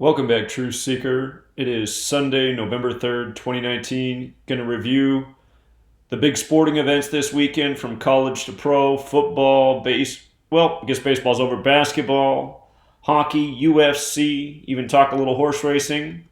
Welcome back, Truth Seeker. It is Sunday, November 3rd, 2019. Going to review the big sporting events this weekend from college to pro, football, I guess baseball's over, basketball, hockey, UFC, even talk a little horse racing.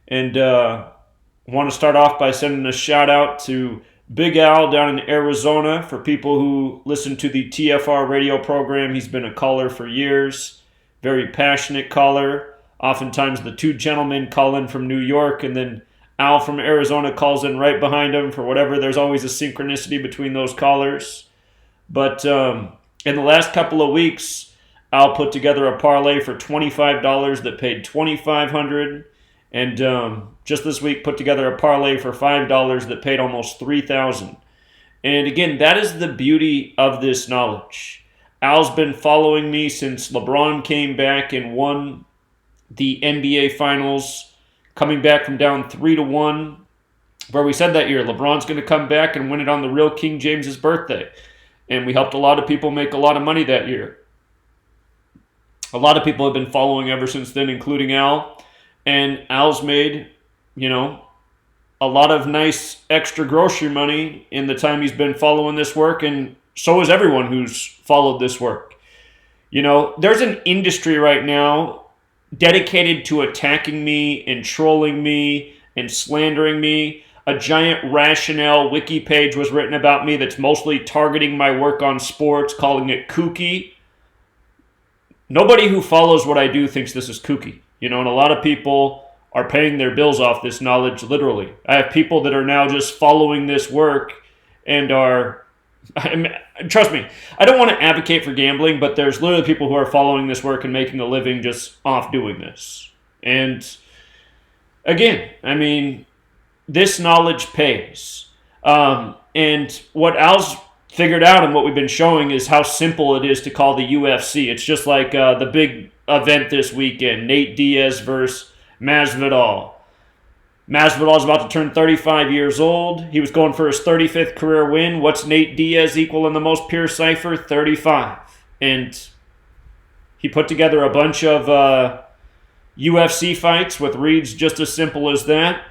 And want to start off by sending a shout out to Big Al down in Arizona. For people who listen to the TFR radio program, he's been a caller for years, very passionate caller. Oftentimes, the two gentlemen call in from New York, and then Al from Arizona calls in right behind him for whatever. There's always a synchronicity between those callers. But in the last couple of weeks, Al put together a parlay for $25 that paid $2,500, and just this week put together a parlay for $5 that paid almost $3,000. And again, that is the beauty of this knowledge. Al's been following me since LeBron came back and won the NBA Finals, coming back from down 3-1, where we said that year, LeBron's going to come back and win it on the real King James's birthday. And we helped a lot of people make a lot of money that year. A lot of people have been following ever since then, including Al. And Al's made, a lot of nice extra grocery money in the time he's been following this work, and so has everyone who's followed this work. There's an industry right now dedicated to attacking me and trolling me and slandering me. A giant Rationale wiki page was written about me that's mostly targeting my work on sports, calling it kooky. Nobody who follows what I do thinks this is kooky. And a lot of people are paying their bills off this knowledge literally. I have people that are now just following this work and trust me, I don't want to advocate for gambling, but there's literally people who are following this work and making a living just off doing this. And again, this knowledge pays. And what Al's figured out and what we've been showing is how simple it is to call the UFC. It's just like the big event this weekend, Nate Diaz versus Masvidal. Masvidal is about to turn 35 years old. He was going for his 35th career win. What's Nate Diaz equal in the most pure cipher? 35. And he put together a bunch of UFC fights with reads just as simple as that.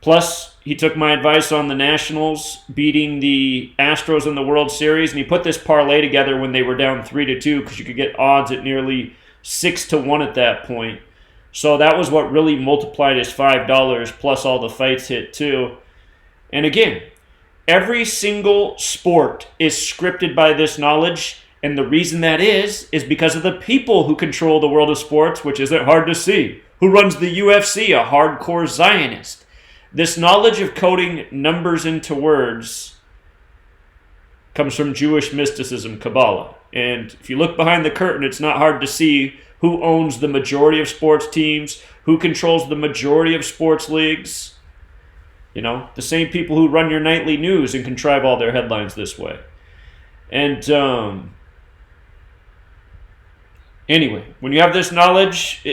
Plus, he took my advice on the Nationals beating the Astros in the World Series, and he put this parlay together when they were down 3-2 because you could get odds at nearly 6-1 at that point. So that was what really multiplied his $5, plus all the fights hit too. And again, every single sport is scripted by this knowledge, and the reason that is because of the people who control the world of sports, which isn't hard to see. Who runs the UFC? A hardcore Zionist. This knowledge of coding numbers into words comes from Jewish mysticism, Kabbalah. And if you look behind the curtain, it's not hard to see who owns the majority of sports teams, who controls the majority of sports leagues. The same people who run your nightly news and contrive all their headlines this way. And anyway, when you have this knowledge,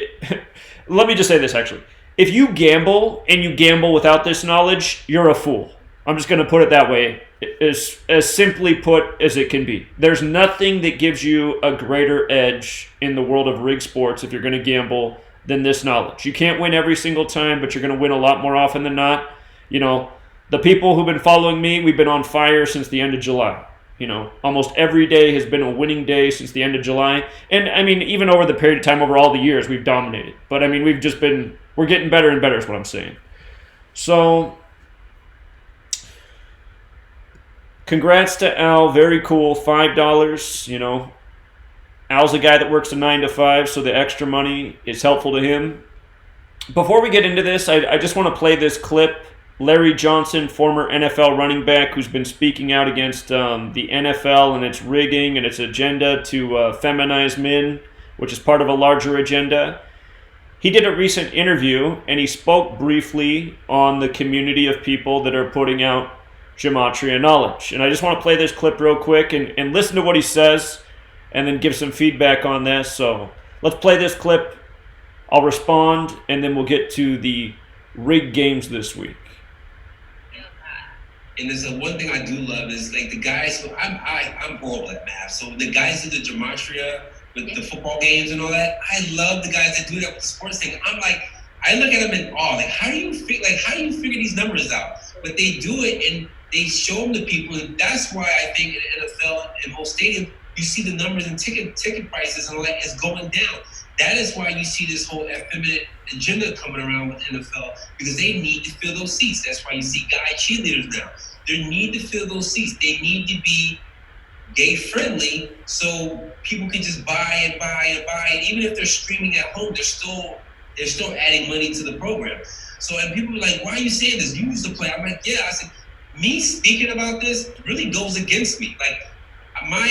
let me just say this actually. If you gamble and you gamble without this knowledge, you're a fool. I'm just going to put it that way, as simply put as it can be. There's nothing that gives you a greater edge in the world of rigged sports if you're going to gamble than this knowledge. You can't win every single time, but you're going to win a lot more often than not. The people who've been following me, we've been on fire since the end of July. Almost every day has been a winning day since the end of July. And, even over the period of time, over all the years, we've dominated. But, we're getting better and better is what I'm saying. So congrats to Al. Very cool. $5. Al's a guy that works a 9 to 5, so the extra money is helpful to him. Before we get into this, I just want to play this clip. Larry Johnson, former NFL running back, who's been speaking out against the NFL and its rigging and its agenda to feminize men, which is part of a larger agenda. He did a recent interview, and he spoke briefly on the community of people that are putting out Gematria knowledge. And I just want to play this clip real quick and listen to what he says and then give some feedback on this. So let's play this clip. I'll respond, and then we'll get to the rigged games this week. And there's one thing I do love is like the guys. I'm horrible at math, so the guys do the gematria with the football games and all that. I love the guys that do that with the sports thing. I'm like, I look at them in awe. Like, how do you figure these numbers out? But they do it and they show them to people, and that's why I think in the NFL and most stadiums, you see the numbers and ticket prices and all that is going down. That is why you see this whole effeminate agenda coming around with NFL, because they need to fill those seats. That's why you see guy cheerleaders now. They need to fill those seats. They need to be gay friendly so people can just buy and buy and buy. And even if they're streaming at home, they're still adding money to the program. So, and people are like, why are you saying this? You used to play. I'm like, yeah. I said, me speaking about this really goes against me. Like, my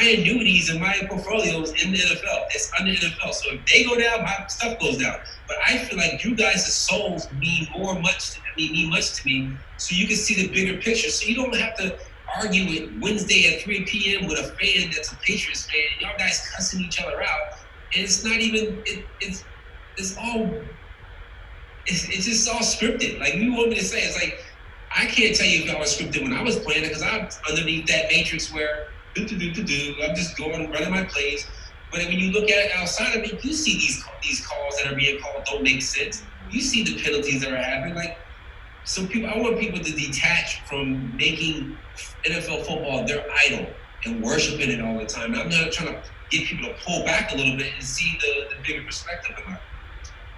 annuities and my portfolios in the NFL. It's under the NFL. So if they go down, my stuff goes down. But I feel like you guys' souls mean much to me. So you can see the bigger picture. So you don't have to argue with Wednesday at 3 p.m. with a fan that's a Patriots fan. Y'all guys cussing each other out. And it's not even. It's just all scripted. Like, you want me to say, it's like, I can't tell you if I was scripted when I was playing it, because I'm underneath that matrix where I'm just running my plays. But when you look at it outside of it, you see these calls that are being called don't make sense. You see the penalties that are happening. Like, I want people to detach from making NFL football their idol and worshiping it all the time. I'm not trying to get people to pull back a little bit and see the bigger perspective of it.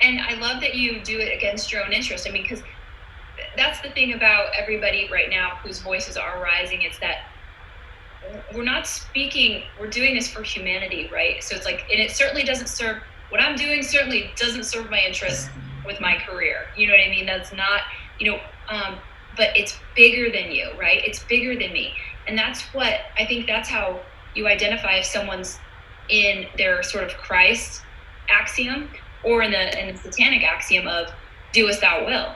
And I love that you do it against your own interest. I mean, because that's the thing about everybody right now whose voices are rising. It's that we're not speaking, we're doing this for humanity, right? So it's like, and it certainly doesn't serve, what I'm doing certainly doesn't serve my interests with my career. You know what I mean? That's not, but it's bigger than you, right? It's bigger than me. And that's how you identify if someone's in their sort of Christ axiom, or in the satanic axiom of do as thou will,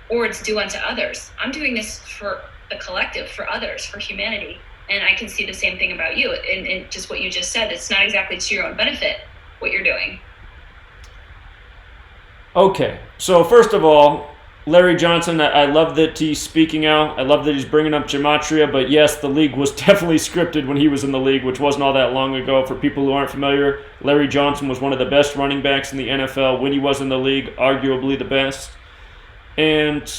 or it's do unto others. I'm doing this for the collective, for others, for humanity. And I can see the same thing about you. And just what you just said, it's not exactly to your own benefit, what you're doing. Okay, so first of all, Larry Johnson, I love that he's speaking out. I love that he's bringing up Gematria. But yes, the league was definitely scripted when he was in the league, which wasn't all that long ago. For people who aren't familiar, Larry Johnson was one of the best running backs in the NFL when he was in the league, arguably the best. And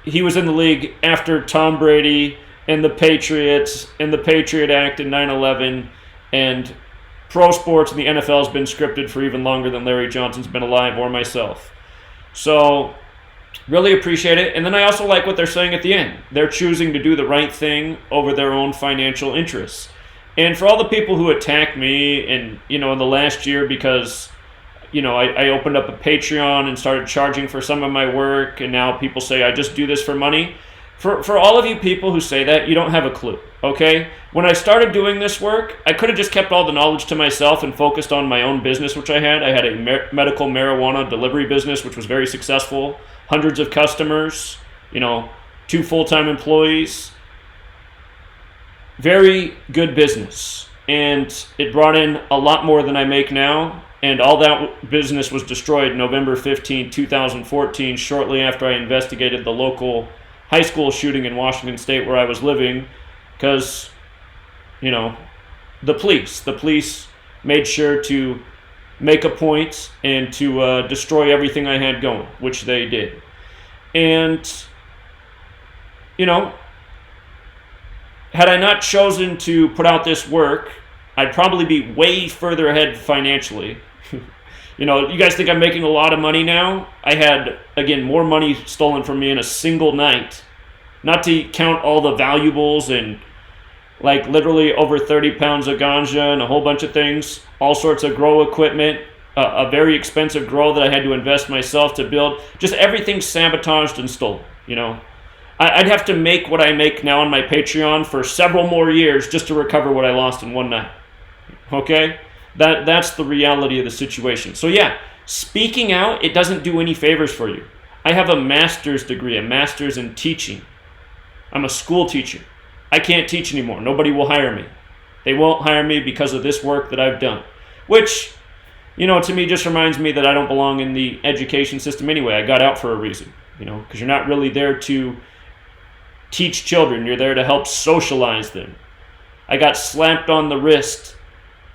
he was in the league after Tom Brady and the Patriots and the Patriot Act in 9/11. And pro sports in the NFL has been scripted for even longer than Larry Johnson's been alive, or myself. So really appreciate it. And then I also like what they're saying at the end. They're choosing to do the right thing over their own financial interests. And for all the people who attack me in the last year because I opened up a Patreon and started charging for some of my work, and now people say I just do this for money. For all of you people who say that, you don't have a clue, okay? When I started doing this work, I could have just kept all the knowledge to myself and focused on my own business, which I had. I had a medical marijuana delivery business, which was very successful. Hundreds of customers, 2 full-time employees. Very good business. And it brought in a lot more than I make now. And all that business was destroyed November 15, 2014, shortly after I investigated the local high school shooting in Washington State where I was living, because, the police made sure to make a point and to destroy everything I had going, which they did. And, had I not chosen to put out this work, I'd probably be way further ahead financially. You guys think I'm making a lot of money now? I had, again, more money stolen from me in a single night. Not to count all the valuables and, literally over 30 pounds of ganja and a whole bunch of things. All sorts of grow equipment. A very expensive grow that I had to invest myself to build. Just everything sabotaged and stolen, I'd have to make what I make now on my Patreon for several more years just to recover what I lost in one night. Okay? That's the reality of the situation. So yeah, speaking out, it doesn't do any favors for you. I have a master's degree, a master's in teaching. I'm a school teacher. I can't teach anymore. Nobody will hire me. They won't hire me because of this work that I've done. Which, to me just reminds me that I don't belong in the education system anyway. I got out for a reason, because you're not really there to teach children. You're there to help socialize them. I got slapped on the wrist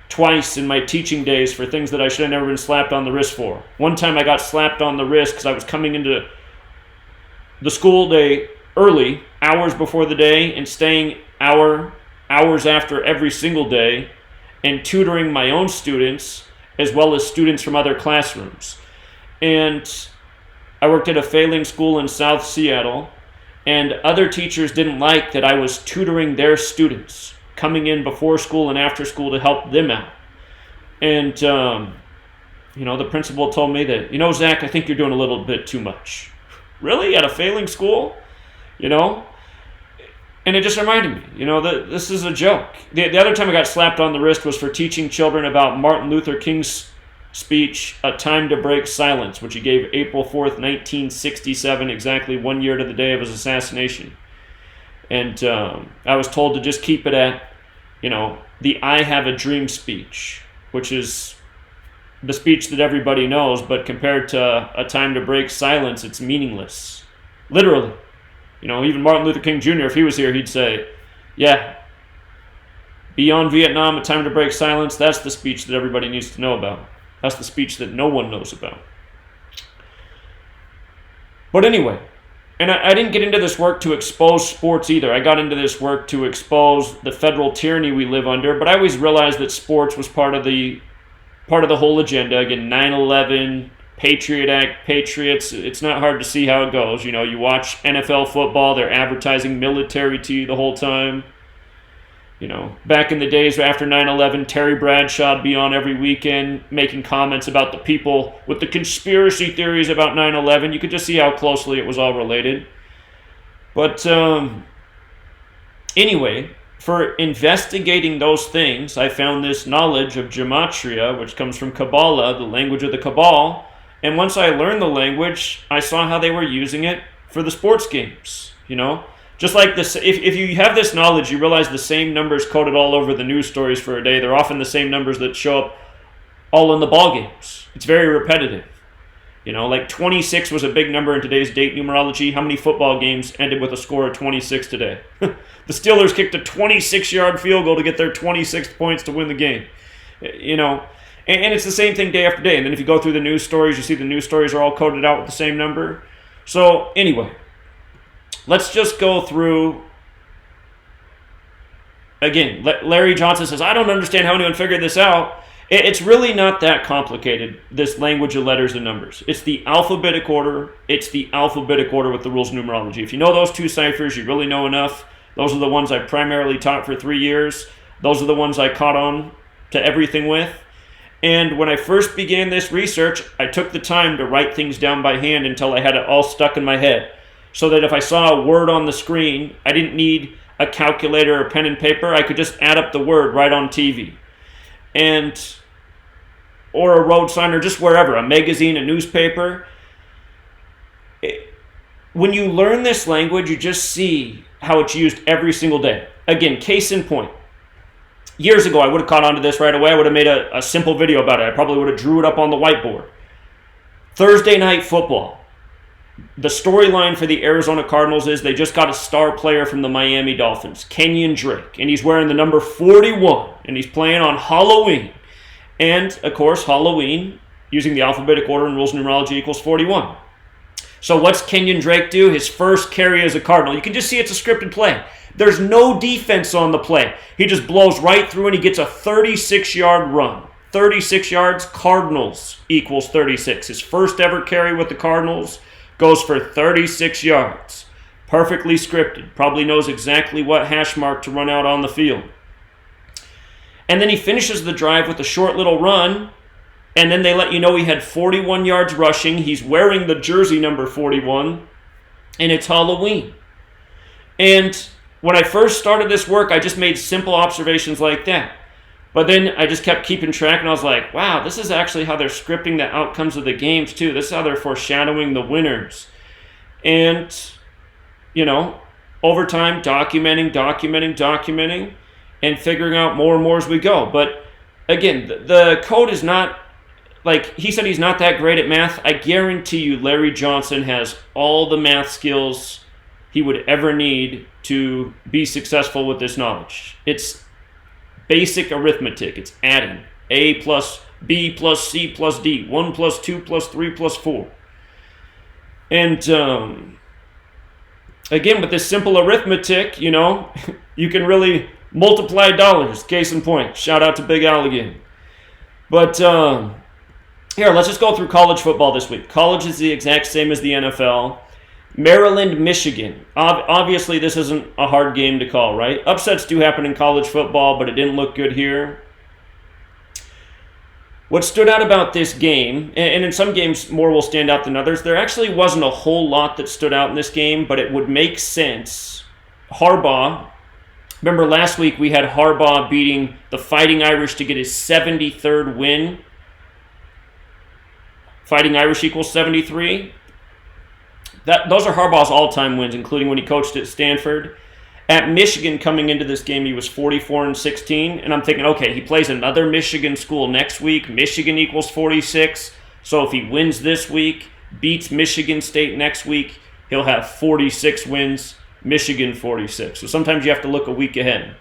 twice in my teaching days for things that I should have never been slapped on the wrist for. One time I got slapped on the wrist because I was coming into the school day early, hours before the day, and staying hours after every single day, and tutoring my own students as well as students from other classrooms. And I worked at a failing school in South Seattle, and other teachers didn't like that I was tutoring their students, coming in before school and after school to help them out. And, the principal told me that, Zach, I think you're doing a little bit too much. Really? At a failing school? And it just reminded me, that this is a joke. The other time I got slapped on the wrist was for teaching children about Martin Luther King's speech, A Time to Break Silence, which he gave April 4th, 1967, exactly 1 year to the day of his assassination. And I was told to just keep it at, the I Have a Dream speech, which is the speech that everybody knows, but compared to A Time to Break Silence, it's meaningless. Literally. Even Martin Luther King Jr., if he was here, he'd say, yeah, beyond Vietnam, A Time to Break Silence, that's the speech that everybody needs to know about. That's the speech that no one knows about. But anyway, and I didn't get into this work to expose sports either. I got into this work to expose the federal tyranny we live under, but I always realized that sports was part of the whole agenda. Again, 9/11, Patriot Act, Patriots, it's not hard to see how it goes. You watch NFL football, they're advertising military to you the whole time. Back in the days after 9/11, Terry Bradshaw would be on every weekend making comments about the people with the conspiracy theories about 9/11. You could just see how closely it was all related. But anyway, for investigating those things, I found this knowledge of Gematria, which comes from Kabbalah, the language of the Cabal. And once I learned the language, I saw how they were using it for the sports games, Just like this, if you have this knowledge, you realize the same numbers coded all over the news stories for a day, they're often the same numbers that show up all in the ball games. It's very repetitive. Like 26 was a big number in today's date numerology. How many football games ended with a score of 26 today? The Steelers kicked a 26-yard field goal to get their 26th points to win the game. And it's the same thing day after day. And then if you go through the news stories, you see the news stories are all coded out with the same number. So anyway, let's just go through. Again, Larry Johnson says, I don't understand how anyone figured this out. It's really not that complicated, this language of letters and numbers. It's the alphabetic order. It's the alphabetic order with the rules of numerology. If you know those two ciphers, you really know enough. Those are the ones I primarily taught for 3 years. Those are the ones I caught on to everything with. And when I first began this research, I took the time to write things down by hand until I had it all stuck in my head. So that if I saw a word on the screen, I didn't need a calculator or pen and paper. I could just add up the word right on TV. Or a road sign or just wherever, a magazine, a newspaper. When you learn this language, you just see how it's used every single day. Again, case in point. Years ago, I would have caught on to this right away. I would have made a simple video about it. I probably would have drew it up on the whiteboard. Thursday night football. The storyline for the Arizona Cardinals is they just got a star player from the Miami Dolphins, Kenyon Drake, and he's wearing the number 41, and he's playing on Halloween. And, of course, Halloween, using the alphabetic order and rules of numerology, equals 41. So what's Kenyon Drake do? His first carry as a Cardinal. You can just see it's a scripted play. There's no defense on the play. He just blows right through and he gets a 36-yard run. 36 yards, Cardinals equals 36. His first ever carry with the Cardinals goes for 36 yards. Perfectly scripted. Probably knows exactly what hash mark to run out on the field. And then he finishes the drive with a short little run, and then they let you know he had 41 yards rushing. He's wearing the jersey number 41, and it's Halloween. And when I first started this work, I just made simple observations like that. But then I just kept keeping track, and I was like, wow, this is actually how they're scripting the outcomes of the games, too. This is how they're foreshadowing the winners. And, over time, documenting, and figuring out more and more as we go. But, again, the code is not, like, he said he's not that great at math. I guarantee you Larry Johnson has all the math skills he would ever need to be successful with this knowledge. It's basic arithmetic. It's adding A plus B plus C plus D, 1 plus 2 plus 3 plus 4. And again, with this simple arithmetic, you know, you can really multiply dollars. Case in point. Shout out to Big Al again. But here, let's just go through college football this week. College is the exact same as the NFL. Maryland, Michigan. Obviously, this isn't a hard game to call, right? Upsets do happen in college football, but it didn't look good here. What stood out about this game, and in some games more will stand out than others, there actually wasn't a whole lot that stood out in this game, but it would make sense. Harbaugh, remember last week we had Harbaugh beating the Fighting Irish to get his 73rd win. Fighting Irish equals 73. Those are Harbaugh's all-time wins, including when he coached at Stanford. At Michigan, coming into this game, he was 44-16, and I'm thinking, okay, he plays another Michigan school next week. Michigan equals 46, so if he wins this week, beats Michigan State next week, he'll have 46 wins, Michigan 46. So sometimes you have to look a week ahead.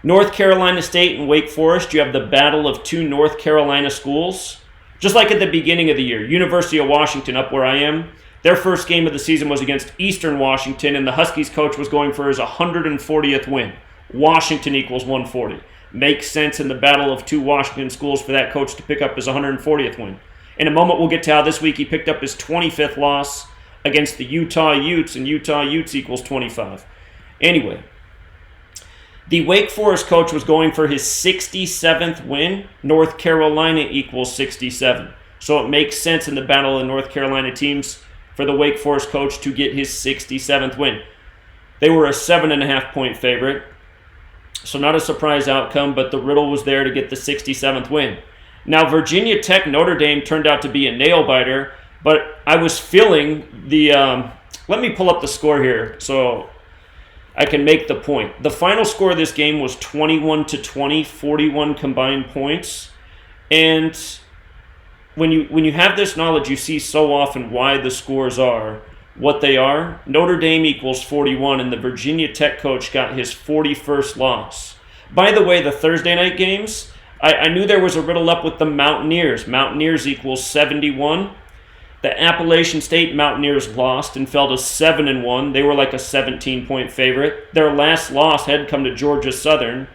North Carolina State and Wake Forest, you have the battle of two North Carolina schools. Just like at the beginning of the year, University of Washington, up where I am, their first game of the season was against Eastern Washington, and the Huskies coach was going for his 140th win. Washington equals 140. Makes sense in the battle of two Washington schools for that coach to pick up his 140th win. In a moment, we'll get to how this week he picked up his 25th loss against the Utah Utes, and Utah Utes equals 25. Anyway, the Wake Forest coach was going for his 67th win. North Carolina equals 67. So it makes sense in the battle of the North Carolina teams for the Wake Forest coach to get his 67th win. They were a 7.5-point favorite, so not a surprise outcome, but the riddle was there to get the 67th win. Now, Virginia Tech Notre Dame turned out to be a nail-biter, but I was feeling the... let me pull up the score here so I can make the point. The final score of this game was 21-20, 41 combined points, and when you have this knowledge, you see so often why the scores are what they are. Notre Dame equals 41, and the Virginia Tech coach got his 41st loss. By the way, the Thursday night games, I knew there was a riddle up with the Mountaineers. Mountaineers equals 71. The Appalachian State Mountaineers lost and fell to 7-1. They were like a 17-point favorite. Their last loss had come to Georgia Southern.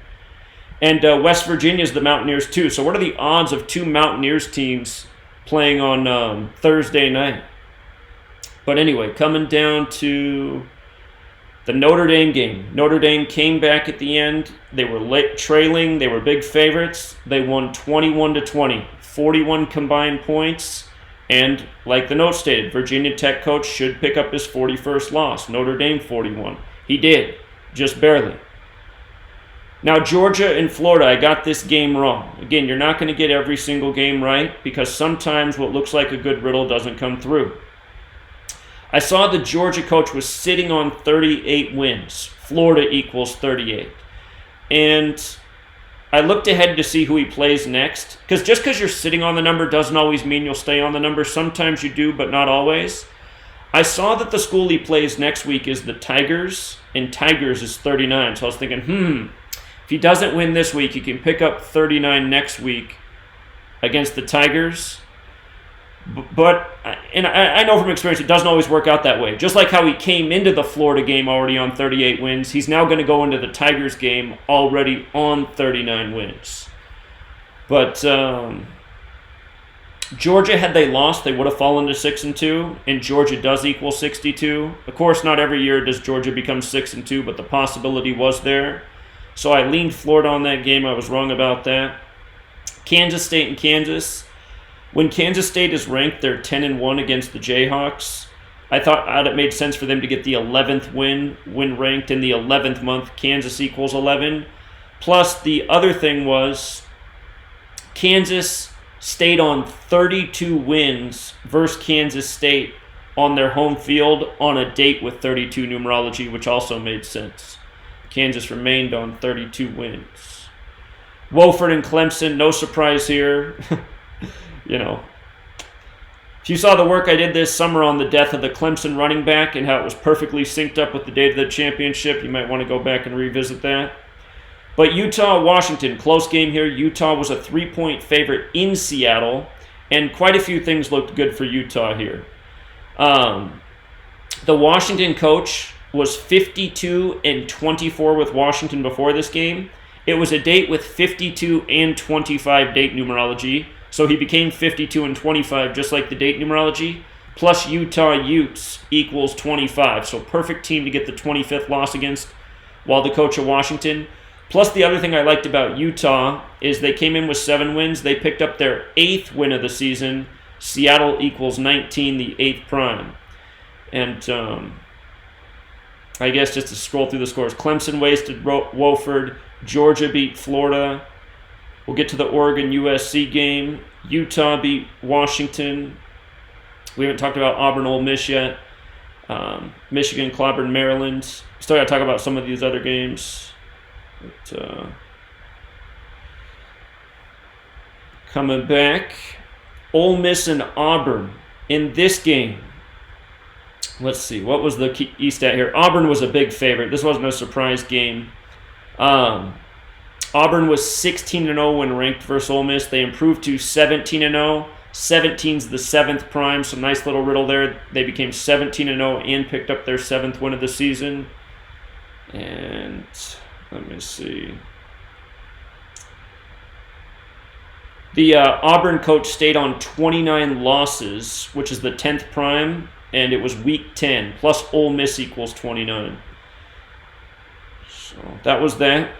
And West Virginia is the Mountaineers too. So what are the odds of two Mountaineers teams playing on Thursday night? But anyway, coming down to the Notre Dame game. Notre Dame came back at the end. They were late trailing. They were big favorites. They won 21-20, 41 combined points. And like the note stated, Virginia Tech coach should pick up his 41st loss. Notre Dame 41. He did, just barely. Now, Georgia and Florida, I got this game wrong. Again, you're not going to get every single game right because sometimes what looks like a good riddle doesn't come through. I saw the Georgia coach was sitting on 38 wins. Florida equals 38. And I looked ahead to see who he plays next. Because just because you're sitting on the number doesn't always mean you'll stay on the number. Sometimes you do, but not always. I saw that the school he plays next week is the Tigers, and Tigers is 39. So I was thinking, if he doesn't win this week, he can pick up 39 next week against the Tigers. But, and I know from experience, it doesn't always work out that way. Just like how he came into the Florida game already on 38 wins, he's now going to go into the Tigers game already on 39 wins. But Georgia, had they lost, they would have fallen to 6-2, and Georgia does equal 62. Of course, not every year does Georgia become 6-2, but the possibility was there. So I leaned Florida on that game. I was wrong about that. Kansas State and Kansas. When Kansas State is ranked, they're 10-1 against the Jayhawks. I thought it made sense for them to get the 11th win when ranked in the 11th month. Kansas equals 11. Plus, the other thing was Kansas stayed on 32 wins versus Kansas State on their home field on a date with 32 numerology, which also made sense. Kansas remained on 32 wins. Wofford and Clemson, no surprise here. You know, if you saw the work I did this summer on the death of the Clemson running back and how it was perfectly synced up with the date of the championship, you might want to go back and revisit that. But Utah-Washington, close game here. Utah was a 3-point favorite in Seattle, and quite a few things looked good for Utah here. The Washington coach was 52-24 with Washington before this game. It was a date with 52 and 25 date numerology, so he became 52-25 just like the date numerology. Plus Utah Utes equals 25, so perfect team to get the 25th loss against while the coach of Washington. Plus the other thing I liked about Utah is they came in with 7 wins. They picked up their 8th win of the season. Seattle equals 19, the 8th prime. And I guess just to scroll through the scores, Clemson wasted Wofford. Georgia beat Florida. We'll get to the Oregon USC game. Utah beat Washington. We haven't talked about Auburn Ole Miss yet. Michigan clobbered Maryland. Still got to talk about some of these other games. But, coming back, Ole Miss and Auburn in this game. Let's see, what was the key stat here? Auburn was a big favorite. This wasn't a surprise game. Auburn was 16-0 when ranked versus Ole Miss. They improved to 17-0. 17's the 7th prime, so nice little riddle there. They became 17-0 and picked up their 7th win of the season. And let me see. The Auburn coach stayed on 29 losses, which is the 10th prime, and it was week 10, plus Ole Miss equals 29. So that was that.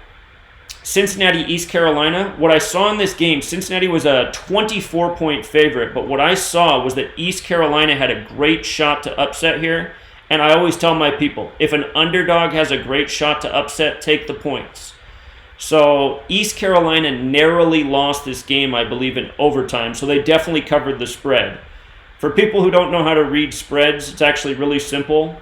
Cincinnati, East Carolina. What I saw in this game, Cincinnati was a 24-point favorite, but what I saw was that East Carolina had a great shot to upset here, and I always tell my people, if an underdog has a great shot to upset, take the points. So East Carolina narrowly lost this game, I believe, in overtime, so they definitely covered the spread. For people who don't know how to read spreads, it's actually really simple.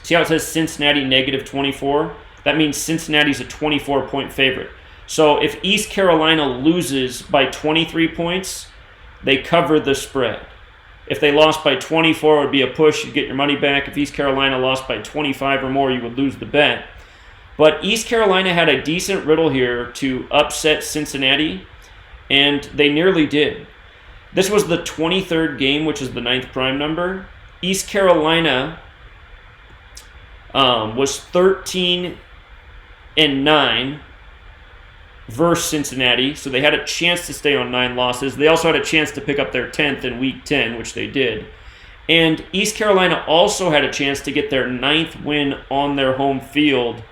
See how it says Cincinnati negative 24? That means Cincinnati's a 24-point favorite. So if East Carolina loses by 23 points, they cover the spread. If they lost by 24, it would be a push. You'd get your money back. If East Carolina lost by 25 or more, you would lose the bet. But East Carolina had a decent riddle here to upset Cincinnati, and they nearly did. This was the 23rd game, which is the 9th prime number. East Carolina was 13-9 versus Cincinnati, so they had a chance to stay on 9 losses. They also had a chance to pick up their 10th in week 10, which they did. And East Carolina also had a chance to get their 9th win on their home field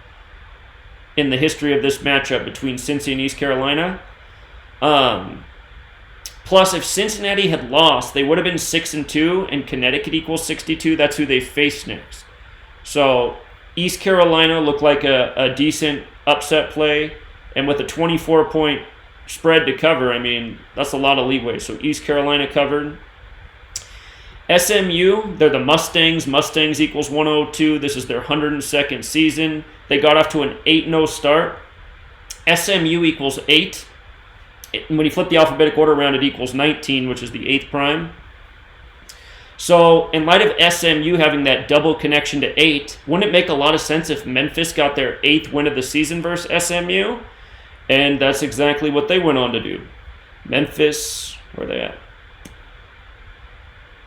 in the history of this matchup between Cincy and East Carolina. Plus, if Cincinnati had lost, they would have been 6-2, and Connecticut equals 62. That's who they face next. So East Carolina looked like a decent upset play, and with a 24-point spread to cover, I mean, that's a lot of leeway. So East Carolina covered. SMU, they're the Mustangs. Mustangs equals 102. This is their 102nd season. They got off to an 8-0 start. SMU equals 8. When you flip the alphabetic order around, it equals 19, which is the 8th prime. So in light of SMU having that double connection to 8, wouldn't it make a lot of sense if Memphis got their 8th win of the season versus SMU? And that's exactly what they went on to do. Memphis, where are they at?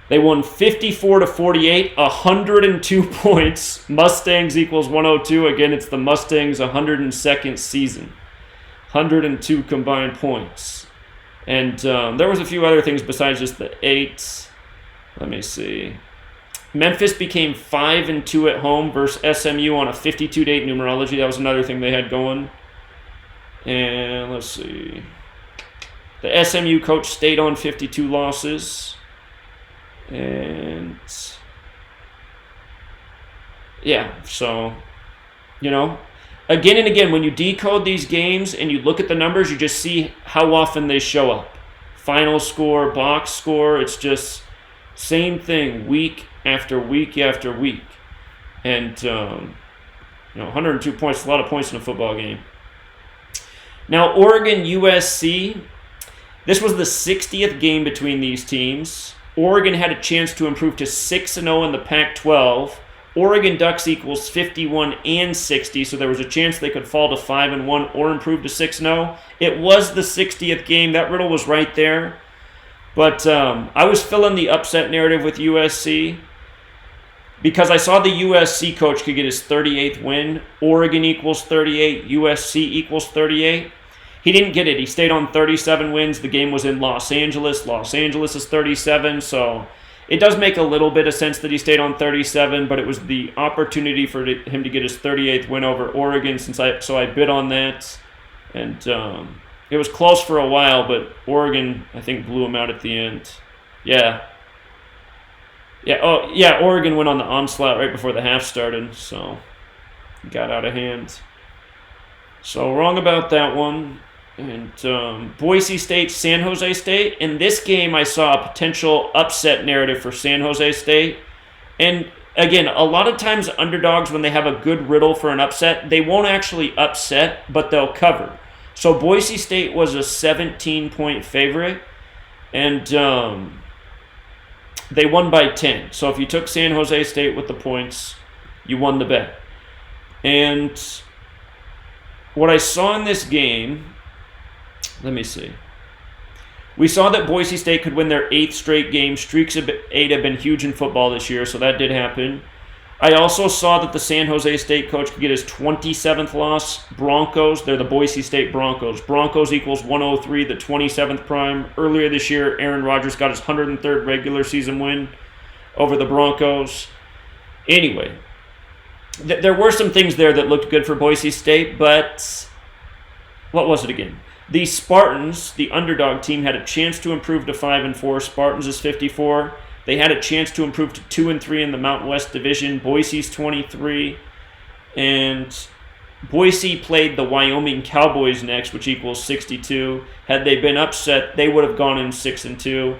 They won 54-48, 102 points. Mustangs equals 102. Again, it's the Mustangs' 102nd season. 102 combined points. And there was a few other things besides just the 8. Let me see. Memphis became 5-2 at home versus SMU on a 52-date numerology. That was another thing they had going. And let's see. The SMU coach stayed on 52 losses. And yeah, so, you know, again and again, when you decode these games and you look at the numbers, you just see how often they show up. Final score, box score, it's just same thing week after week after week. And, 102 points, a lot of points in a football game. Now, Oregon USC, this was the 60th game between these teams. Oregon had a chance to improve to 6-0 in the Pac-12. Oregon Ducks equals 51 and 60, so there was a chance they could fall to 5-1 or improve to 6-0. It was the 60th game. That riddle was right there. But I was filling the upset narrative with USC because I saw the USC coach could get his 38th win. Oregon equals 38, USC equals 38. He didn't get it. He stayed on 37 wins. The game was in Los Angeles. Los Angeles is 37, so it does make a little bit of sense that he stayed on 37, but it was the opportunity for him to get his 38th win over Oregon, so I bid on that. And it was close for a while, but Oregon, I think, blew him out at the end. Yeah. Oregon went on the onslaught right before the half started, so it got out of hand. So wrong about that one. And Boise State, San Jose State. In this game, I saw a potential upset narrative for San Jose State. And again, a lot of times underdogs, when they have a good riddle for an upset, they won't actually upset, but they'll cover. So Boise State was a 17-point favorite, and they won by 10. So if you took San Jose State with the points, you won the bet. And what I saw in this game, let me see. We saw that Boise State could win their 8th straight game. Streaks of 8 have been huge in football this year, so that did happen. I also saw that the San Jose State coach could get his 27th loss. Broncos, they're the Boise State Broncos. Broncos equals 103, the 27th prime. Earlier this year, Aaron Rodgers got his 103rd regular season win over the Broncos. Anyway, there were some things there that looked good for Boise State, but what was it again? The Spartans, the underdog team, had a chance to improve to 5-4. Spartans is 54. They had a chance to improve to 2-3 in the Mountain West Division. Boise's 23. And Boise played the Wyoming Cowboys next, which equals 62. Had they been upset, they would have gone in 6-2.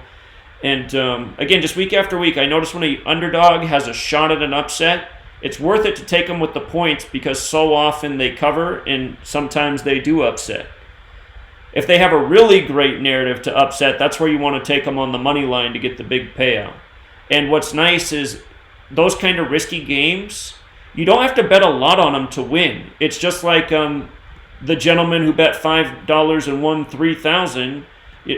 And again, just week after week, I notice when an underdog has a shot at an upset, it's worth it to take them with the points because so often they cover and sometimes they do upset. If they have a really great narrative to upset, that's where you want to take them on the money line to get the big payout. And what's nice is those kind of risky games, you don't have to bet a lot on them to win. It's just like the gentleman who bet $5 and won $3,000.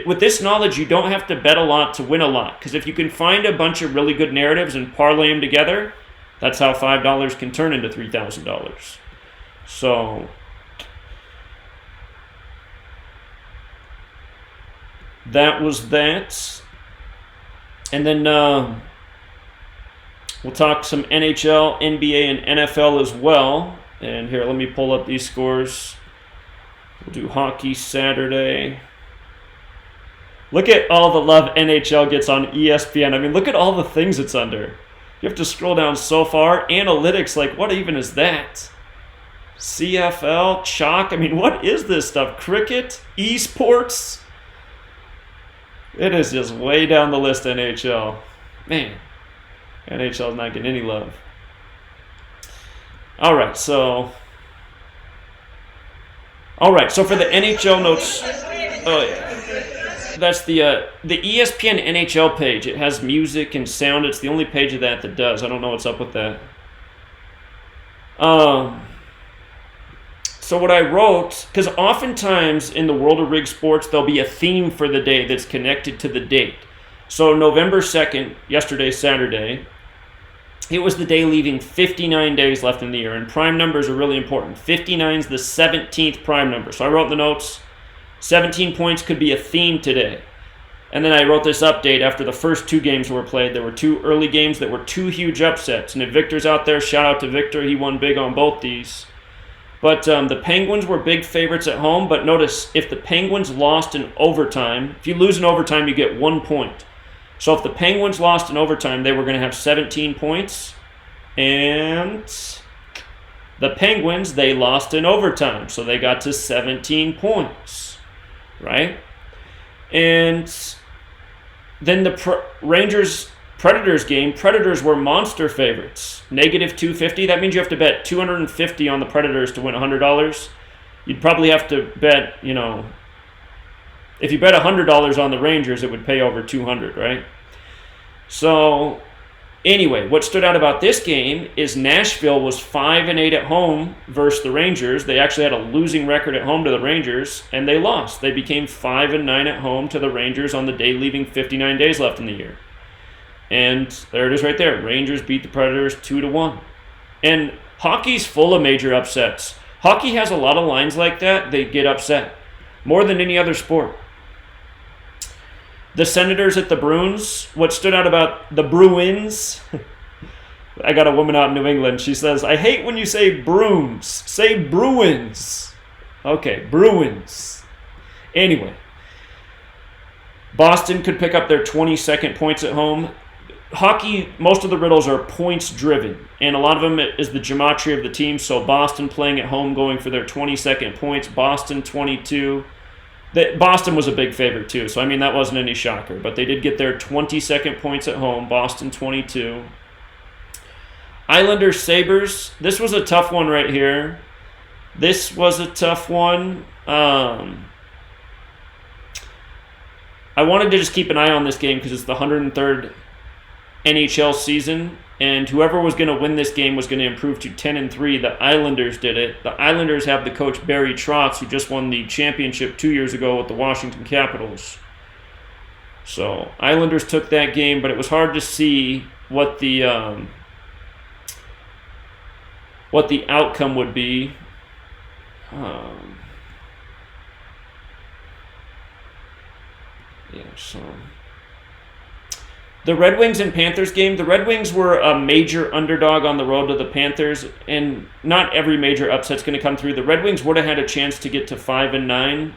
With this knowledge, you don't have to bet a lot to win a lot. Because if you can find a bunch of really good narratives and parlay them together, that's how $5 can turn into $3,000. So that was that. And then we'll talk some NHL, NBA, and NFL as well. And here, let me pull up these scores. We'll do hockey Saturday. Look at all the love NHL gets on ESPN. I mean, look at all the things it's under. You have to scroll down so far. Analytics, like, what even is that? CFL, chalk. I mean, what is this stuff? Cricket, esports. It is just way down the list, NHL. Man, NHL is not getting any love. All right, so for the NHL notes, oh yeah, that's the ESPN NHL page. It has music and sound. It's the only page of that does. I don't know what's up with that. So what I wrote, because oftentimes in the world of rig sports, there'll be a theme for the day that's connected to the date. So November 2nd, yesterday, Saturday, it was the day leaving 59 days left in the year, and prime numbers are really important. 59 is the 17th prime number. So I wrote in the notes, 17 points could be a theme today. And then I wrote this update after the first 2 games were played. There were 2 early games that were 2 huge upsets. And if Victor's out there, shout out to Victor. He won big on both these. But the Penguins were big favorites at home. But notice, if the Penguins lost in overtime, if you lose in overtime, you get 1 point. So if the Penguins lost in overtime, they were going to have 17 points. And the Penguins, they lost in overtime. So they got to 17 points, right? And then the Rangers-Predators game, Predators were monster favorites. Negative 250. That means you have to bet 250 on the Predators to win $100. You'd probably have to bet, if you bet $100 on the Rangers, it would pay over 200, right? So Anyway, what stood out about this game is Nashville was 5-8 at home versus the Rangers. They actually had a losing record at home to the Rangers, and they lost. They became 5-9 at home to the Rangers on the day leaving 59 days left in the year. And there it is right there. Rangers beat the Predators 2-1. And hockey's full of major upsets. Hockey has a lot of lines like that. They get upset more than any other sport. The Senators at the Bruins. What stood out about the Bruins? I got a woman out in New England. She says, I hate when you say Bruins. Say Bruins. Okay, Bruins. Anyway, Boston could pick up their 22nd points at home. Hockey, most of the riddles are points driven, and a lot of them is the gematria of the team. So Boston playing at home, going for their 22nd points. Boston 22. Boston was a big favorite too, so I mean that wasn't any shocker. But they did get their 22nd points at home. Boston 22. Islanders Sabres. This was a tough one right here. This was a tough one. I wanted to just keep an eye on this game because it's the 103rd NHL season, and whoever was going to win this game was going to improve to 10-3. The Islanders did it. The Islanders have the coach Barry Trotz, who just won the championship 2 years ago with the Washington Capitals. So Islanders took that game, but it was hard to see what the outcome would be. The Red Wings and Panthers game, the Red Wings were a major underdog on the road to the Panthers, and not every major upset's going to come through. The Red Wings would have had a chance to get to 5-9.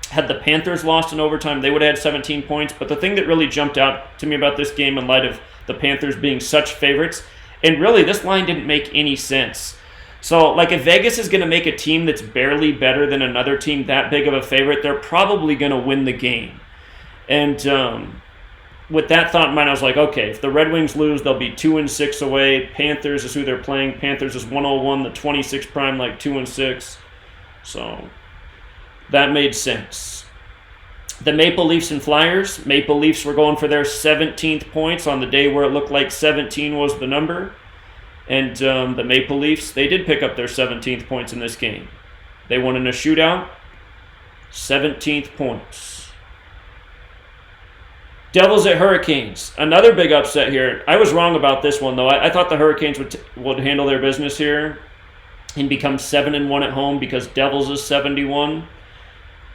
Had the Panthers lost in overtime, they would have had 17 points. But the thing that really jumped out to me about this game in light of the Panthers being such favorites, and really this line didn't make any sense. So, like, if Vegas is going to make a team that's barely better than another team that big of a favorite, they're probably going to win the game. And with that thought in mind, I was like, okay, if the Red Wings lose, they'll be 2-6 away. Panthers is who they're playing. Panthers is 101, the 26 prime, like 2-6. So that made sense. The Maple Leafs and Flyers. Maple Leafs were going for their 17th points on the day where it looked like 17 was the number. And the Maple Leafs, they did pick up their 17th points in this game. They won in a shootout. 17th points. Devils at Hurricanes. Another big upset here. I was wrong about this one, though. I thought the Hurricanes would handle their business here and become 7-1 at home because Devils is 71.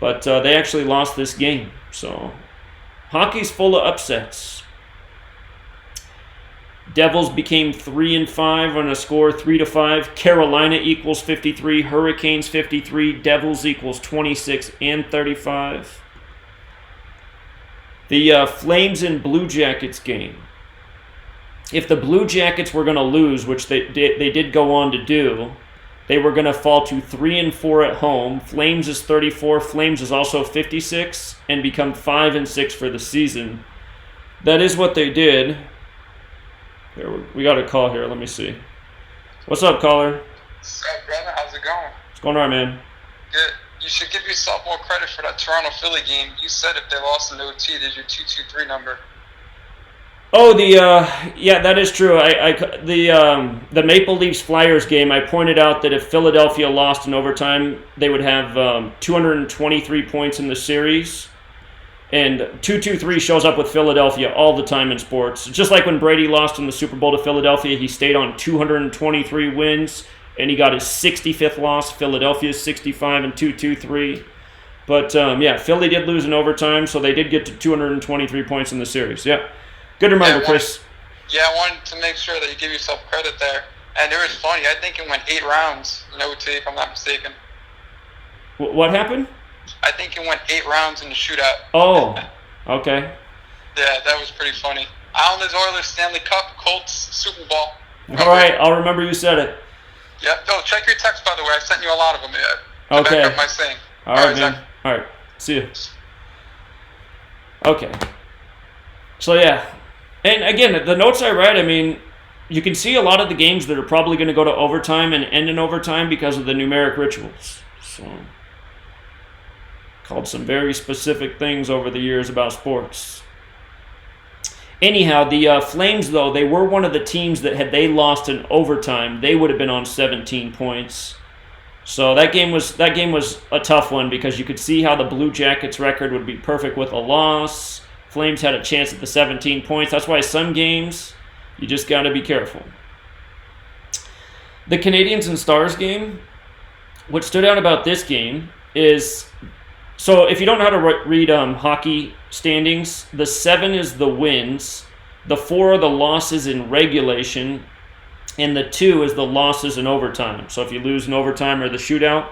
But they actually lost this game. So hockey's full of upsets. Devils became 3-5 on a score 3-5. Carolina equals 53. Hurricanes 53. Devils equals 26 and 35. The Flames and Blue Jackets game. If the Blue Jackets were going to lose, which they did go on to do, they were going to fall to 3-4 at home. Flames is 34. Flames is also 56 and become 5-6 for the season. That is what they did. Here, we got a call here. Let me see. What's up, caller? What's up, brother? How's it going? What's going on, man? Good. You should give yourself more credit for that Toronto-Philly game. You said if they lost in OT, there's your 2-2-3 number. Oh, yeah, that is true. The Maple Leafs Flyers game, I pointed out that if Philadelphia lost in overtime, they would have 223 points in the series. And 2-2-3 shows up with Philadelphia all the time in sports. Just like when Brady lost in the Super Bowl to Philadelphia, he stayed on 223 wins, and he got his 65th loss. Philadelphia's 65 and 2-2-3. But, yeah, Philly did lose in overtime, so they did get to 223 points in the series. Yeah. Good reminder, Chris. Yeah, I wanted to make sure that you give yourself credit there. And it was funny. I think it went 8 rounds in OT, if I'm not mistaken. What happened? I think it went 8 rounds in the shootout. Oh, okay. Yeah, that was pretty funny. Islanders, Oilers, Stanley Cup, Colts, Super Bowl. All right, I'll remember you said it. Yep. Oh, check your text, by the way. I sent you a lot of them. Okay. Back up my saying. All right, man. Zach. All right. See you. Okay. So, yeah. And, again, the notes I write, I mean, you can see a lot of the games that are probably going to go to overtime and end in overtime because of the numeric rituals. So, called some very specific things over the years about sports. Anyhow, the Flames, though, they were one of the teams that had they lost in overtime, they would have been on 17 points. So that game was a tough one because you could see how the Blue Jackets record would be perfect with a loss. Flames had a chance at the 17 points. That's why some games you just got to be careful. The Canadiens and Stars game, what stood out about this game is, so if you don't know how to read hockey standings, the 7 is the wins, the 4 are the losses in regulation, and the 2 is the losses in overtime. So if you lose in overtime or the shootout.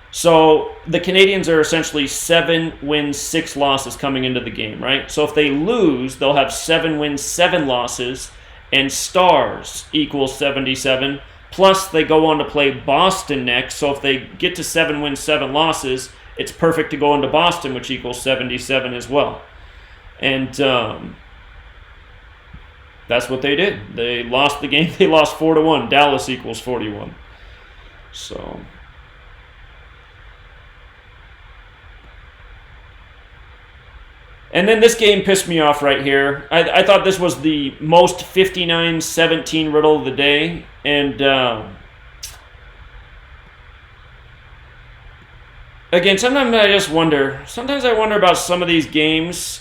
So the Canadiens are essentially 7 wins, 6 losses coming into the game, right? So if they lose, they'll have 7 wins, 7 losses, and Stars equals 77. Plus, they go on to play Boston next. So if they get to 7 wins, 7 losses, it's perfect to go into Boston, which equals 77 as well. And that's what they did. They lost the game. They lost 4-1. Dallas equals 41. So, and then this game pissed me off right here. I thought this was the most 59-17 riddle of the day. And again, sometimes I wonder about some of these games.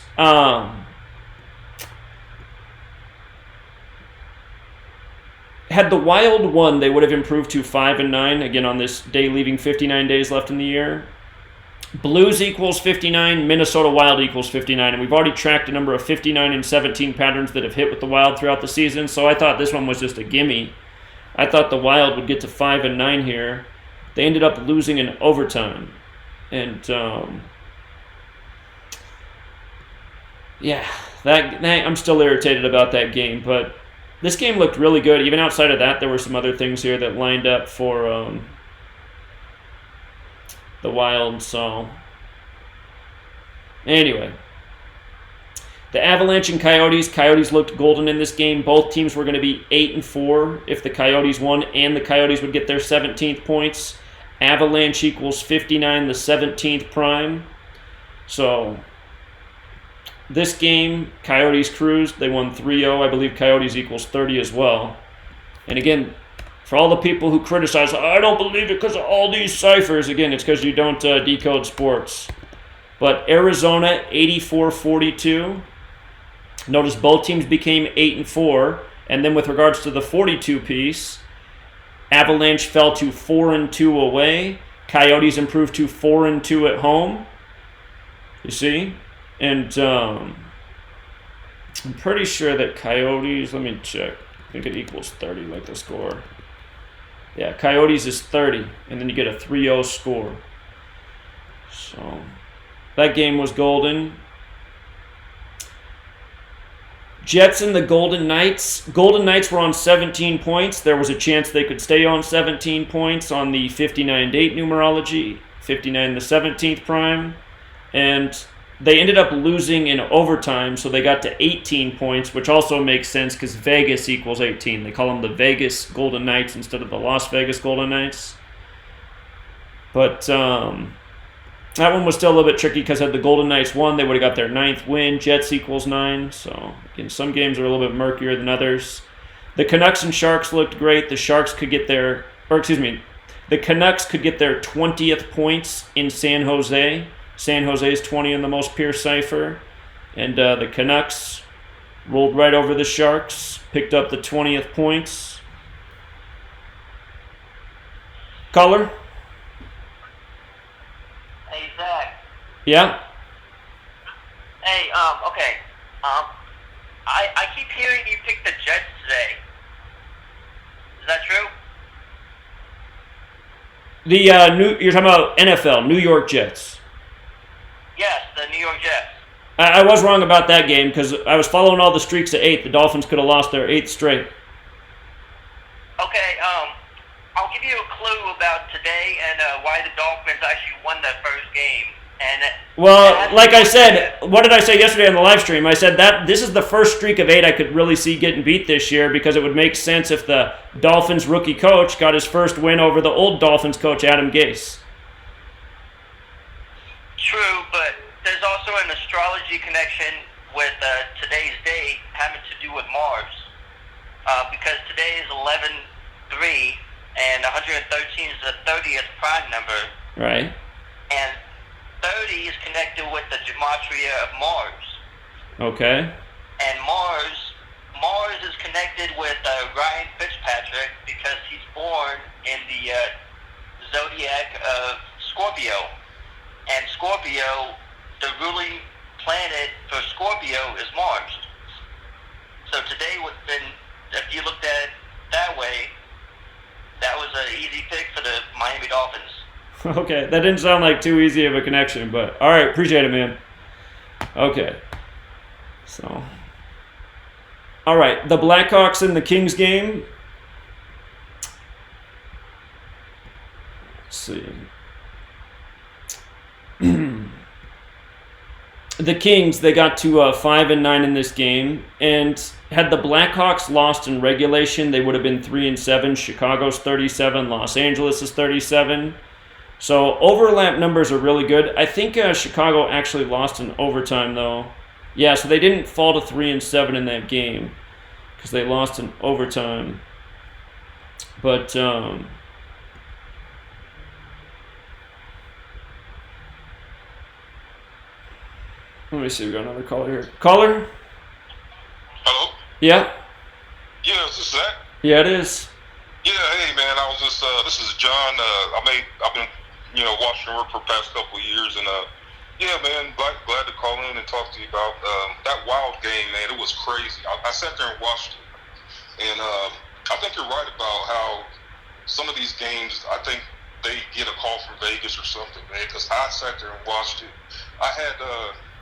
Had the Wild won, they would have improved to 5-9, again on this day, leaving 59 days left in the year. Blues equals 59, Minnesota Wild equals 59, and we've already tracked a number of 59 and 17 patterns that have hit with the Wild throughout the season, so I thought this one was just a gimme. I thought the Wild would get to 5-9 here. They ended up losing in overtime. And, yeah, I'm still irritated about that game, but this game looked really good. Even outside of that, there were some other things here that lined up for the Wild. So, anyway, the Avalanche and Coyotes. Coyotes looked golden in this game. Both teams were going to be 8-4 if the Coyotes won, and the Coyotes would get their 17th points. Avalanche equals 59, the 17th prime. So, this game, Coyotes cruised. They won 3-0. I believe Coyotes equals 30 as well. And again, for all the people who criticize, I don't believe it because of all these ciphers. Again, it's because you don't decode sports. But Arizona, 84-42. Notice both teams became 8-4. And then with regards to the 42 piece, Avalanche fell to 4-2 away. Coyotes improved to 4-2 at home. You see? And I'm pretty sure that Coyotes, let me check. I think it equals 30, like the score. Yeah, Coyotes is 30, and then you get a 3-0 score. So, that game was golden. Jets and the Golden Knights. Golden Knights were on 17 points. There was a chance they could stay on 17 points on the 59 date numerology, 59 the 17th prime. And they ended up losing in overtime, so they got to 18 points, which also makes sense because Vegas equals 18. They call them the Vegas Golden Knights instead of the Las Vegas Golden Knights. But that one was still a little bit tricky because had the Golden Knights won, they would have got their 9th win. Jets equals 9. So, again, some games are a little bit murkier than others. The Canucks and Sharks looked great. The Canucks could get their 20th points in San Jose. San Jose's 20 in the most pure cipher. And the Canucks rolled right over the Sharks, picked up the 20th points. Caller? Hey, Zach. Yeah? Hey, okay. I keep hearing you pick the Jets today. Is that true? You're talking about NFL, New York Jets. Yes, the New York Jets. I was wrong about that game because I was following all the streaks at 8. The Dolphins could have lost their 8th straight. Okay, I'll give you a clue about today and why the Dolphins actually won that first game. Well, like I said, what did I say yesterday on the live stream? I said that this is the first streak of 8 I could really see getting beat this year because it would make sense if the Dolphins rookie coach got his first win over the old Dolphins coach, Adam Gase. True, but there's also an astrology connection with today's date, Mars. Because today is 11/3, and 113 is the 30th prime number. Right. And 30 is connected with the Gematria of Mars. Okay. And Mars is connected with Ryan Fitzpatrick because he's born in the zodiac of Scorpio. And Scorpio, the ruling planet for Scorpio is Mars. So today would have been, if you looked at it that way, that was an easy pick for the Miami Dolphins. Okay, that didn't sound like too easy of a connection, but all right, appreciate it, man. Okay. So, all right, the Blackhawks and the Kings game. Let's see. The Kings, they got to 5-9 in this game, and had the Blackhawks lost in regulation, they would have been 3-7. Chicago's 37, Los Angeles is 37. So overlap numbers are really good. I think Chicago actually lost in overtime, though. Yeah, so they didn't fall to 3-7 in that game because they lost in overtime. But let me see. We got another caller here. Caller? Hello? Yeah. Yeah, is this Zach? Yeah, it is. Yeah, hey man, I was just this is John. I've been watching your work for the past couple of years, and yeah, man, glad to call in and talk to you about that Wild game, man. It was crazy. I sat there and watched it, and I think you're right about how some of these games, I think they get a call from Vegas or something, man. Because I sat there and watched it. I had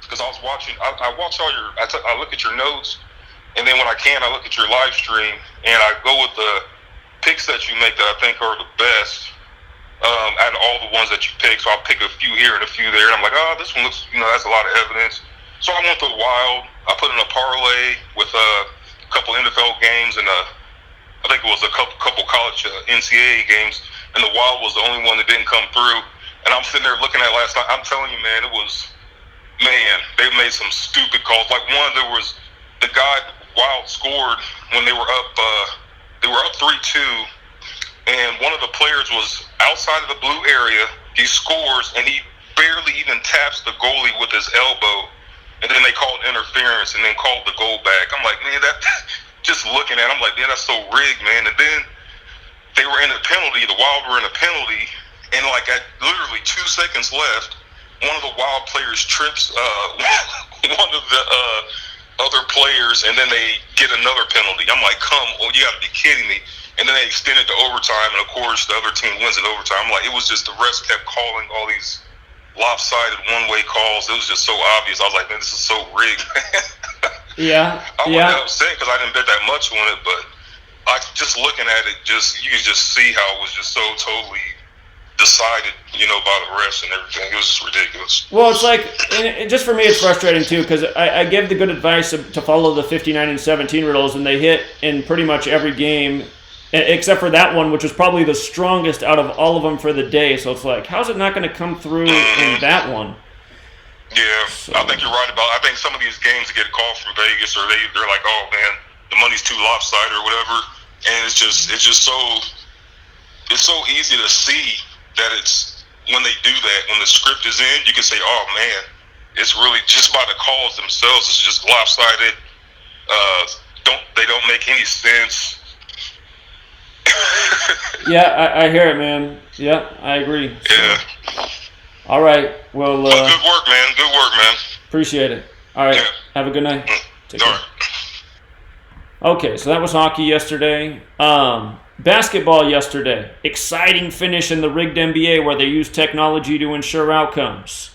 because I was watching. I watch all your. I look at your notes, and then when I can, I look at your live stream, and I go with the picks that you make that I think are the best. Out of all the ones that you pick, so I'll pick a few here and a few there. And I'm like, oh, this one looks, that's a lot of evidence. So I went to the Wild. I put in a parlay with a couple NFL games and I think it was a couple college NCAA games. And the Wild was the only one that didn't come through. And I'm sitting there looking at it last night. I'm telling you, man, they made some stupid calls. Like one, there was the guy Wild scored when they were up 3-2. And one of the players was outside of the blue area. He scores, and he barely even taps the goalie with his elbow. And then they called interference and then called the goal back. I'm like, man, that just looking at it, I'm like, man, that's so rigged, man. And then they were in a penalty. The Wild were in a penalty. And, like, at literally 2 seconds left, one of the Wild players trips one of the other players, and then they get another penalty. I'm like, you got to be kidding me. And then they extended to overtime, and of course the other team wins in overtime. I'm like, it was just the refs kept calling all these lopsided one-way calls. It was just so obvious. I was like, man, this is so rigged, man. Yeah. I wasn't upset because I didn't bet that much on it, but just looking at it, you could just see how it was just so totally decided, by the refs and everything. It was just ridiculous. Well, it's like, and just for me, it's frustrating too because I give the good advice to follow the 59 and 17 rules, and they hit in pretty much every game. Except for that one, which was probably the strongest out of all of them for the day. So it's like, how's it not going to come through in that one? Yeah, so. I think you're right about. I think some of these games get called from Vegas, or they're like, oh man, the money's too lopsided or whatever, and it's just so easy to see that it's when they do that, when the script is in, you can say, oh man, it's really just by the calls themselves, it's just lopsided. They don't make any sense. Yeah, I hear it, man. Yeah, I agree. So. Yeah. All right. Well, good work, man. Good work, man. Appreciate it. All right. Yeah. Have a good night. Take care. Right. Okay, so that was hockey yesterday. Basketball yesterday. Exciting finish in the rigged NBA where they used technology to ensure outcomes.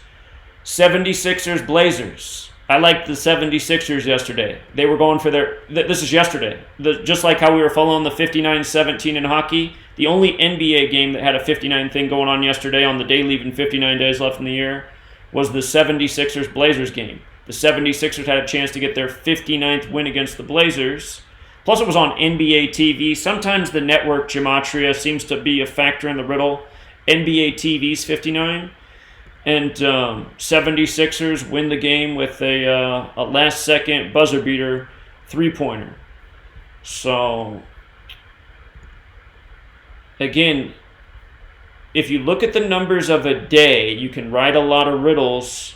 76ers Blazers. I liked the 76ers yesterday. They were going for this is yesterday. Just like how we were following the 59-17 in hockey, the only NBA game that had a 59 thing going on yesterday on the day leaving 59 days left in the year was the 76ers Blazers game. The 76ers had a chance to get their 59th win against the Blazers. Plus it was on NBA TV. Sometimes the network Gematria seems to be a factor in the riddle. NBA TV's 59. And 76ers win the game with a last-second buzzer-beater three-pointer. So, again, if you look at the numbers of a day, you can write a lot of riddles,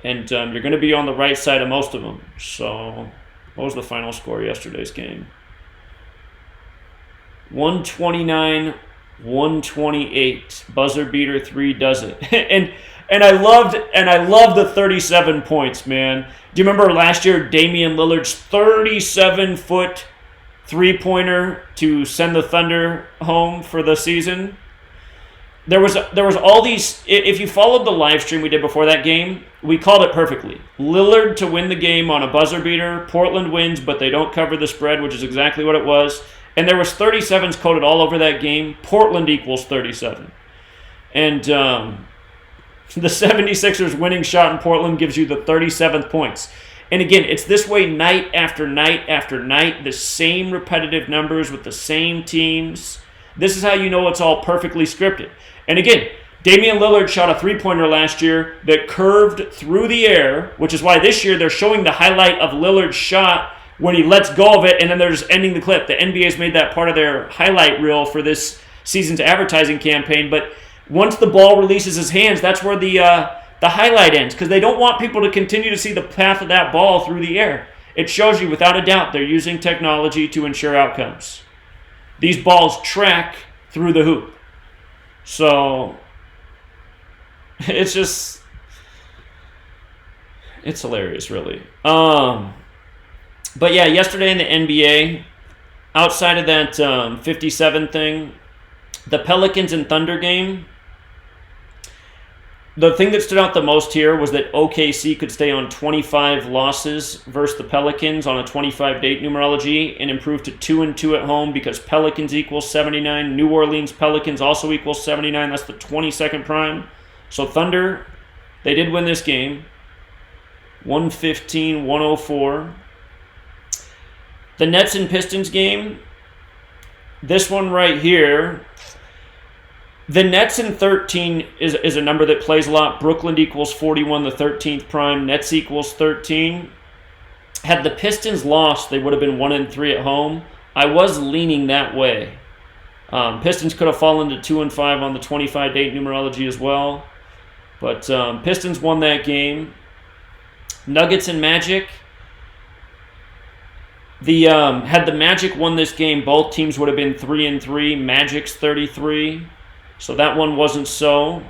and you're going to be on the right side of most of them. So, what was the final score of yesterday's game? 129, 128. Buzzer beater 3 does it. and I loved the 37 points, man. Do you remember last year Damian Lillard's 37-foot three-pointer to send the Thunder home for the season? There was all these. If you followed the live stream we did before that game, we called it perfectly. Lillard to win the game on a buzzer beater. Portland wins, but they don't cover the spread, which is exactly what it was. And there was 37s coded all over that game. Portland equals 37. And the 76ers winning shot in Portland gives you the 37th points. And again, it's this way night after night after night. The same repetitive numbers with the same teams. This is how you know it's all perfectly scripted. And again, Damian Lillard shot a three-pointer last year that curved through the air, which is why this year they're showing the highlight of Lillard's shot when he lets go of it, and then they're just ending the clip. The NBA's made that part of their highlight reel for this season's advertising campaign. But once the ball releases his hands, that's where the highlight ends, because they don't want people to continue to see the path of that ball through the air. It shows you, without a doubt, they're using technology to ensure outcomes. These balls track through the hoop. So, it's hilarious, really. But yeah, yesterday in the NBA, outside of that 57 thing, the Pelicans and Thunder game, the thing that stood out the most here was that OKC could stay on 25 losses versus the Pelicans on a 25-date numerology and improve to 2-2 at home because Pelicans equals 79. New Orleans Pelicans also equals 79. That's the 22nd prime. So Thunder, they did win this game. 115-104. The Nets and Pistons game, this one right here, the Nets in 13 is a number that plays a lot. Brooklyn equals 41, the 13th prime. Nets equals 13. Had the Pistons lost, they would have been 1-3 at home. I was leaning that way. Pistons could have fallen to 2-5 on the 25-date numerology as well. But Pistons won that game. Nuggets and Magic. Had the Magic won this game, both teams would have been 3-3. Magic's 33. So that one wasn't so.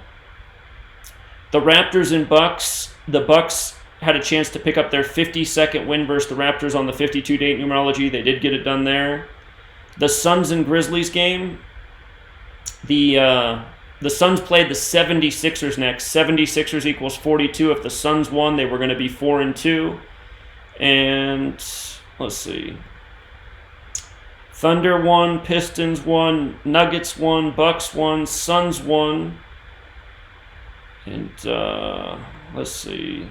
The Raptors and Bucks. The Bucks had a chance to pick up their 52nd win versus the Raptors on the 52-date numerology. They did get it done there. The Suns and Grizzlies game. The Suns played the 76ers next. 76ers equals 42. If the Suns won, they were going to be 4-2. And let's see. Thunder won, Pistons won, Nuggets won, Bucks won, Suns won. And let's see.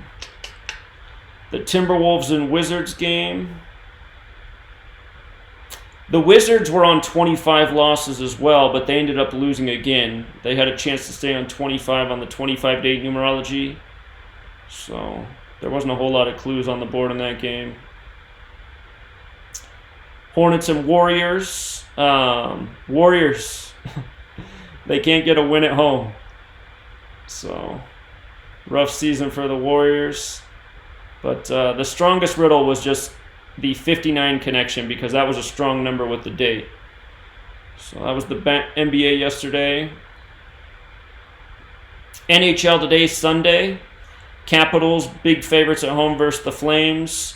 The Timberwolves and Wizards game. The Wizards were on 25 losses as well, but they ended up losing again. They had a chance to stay on 25 on the 25-date numerology. So there wasn't a whole lot of clues on the board in that game. Hornets and Warriors. Warriors, they can't get a win at home. So, rough season for the Warriors. But the strongest riddle was just the 59 connection because that was a strong number with the date. So that was the NBA yesterday. NHL today, Sunday. Capitals, big favorites at home versus the Flames.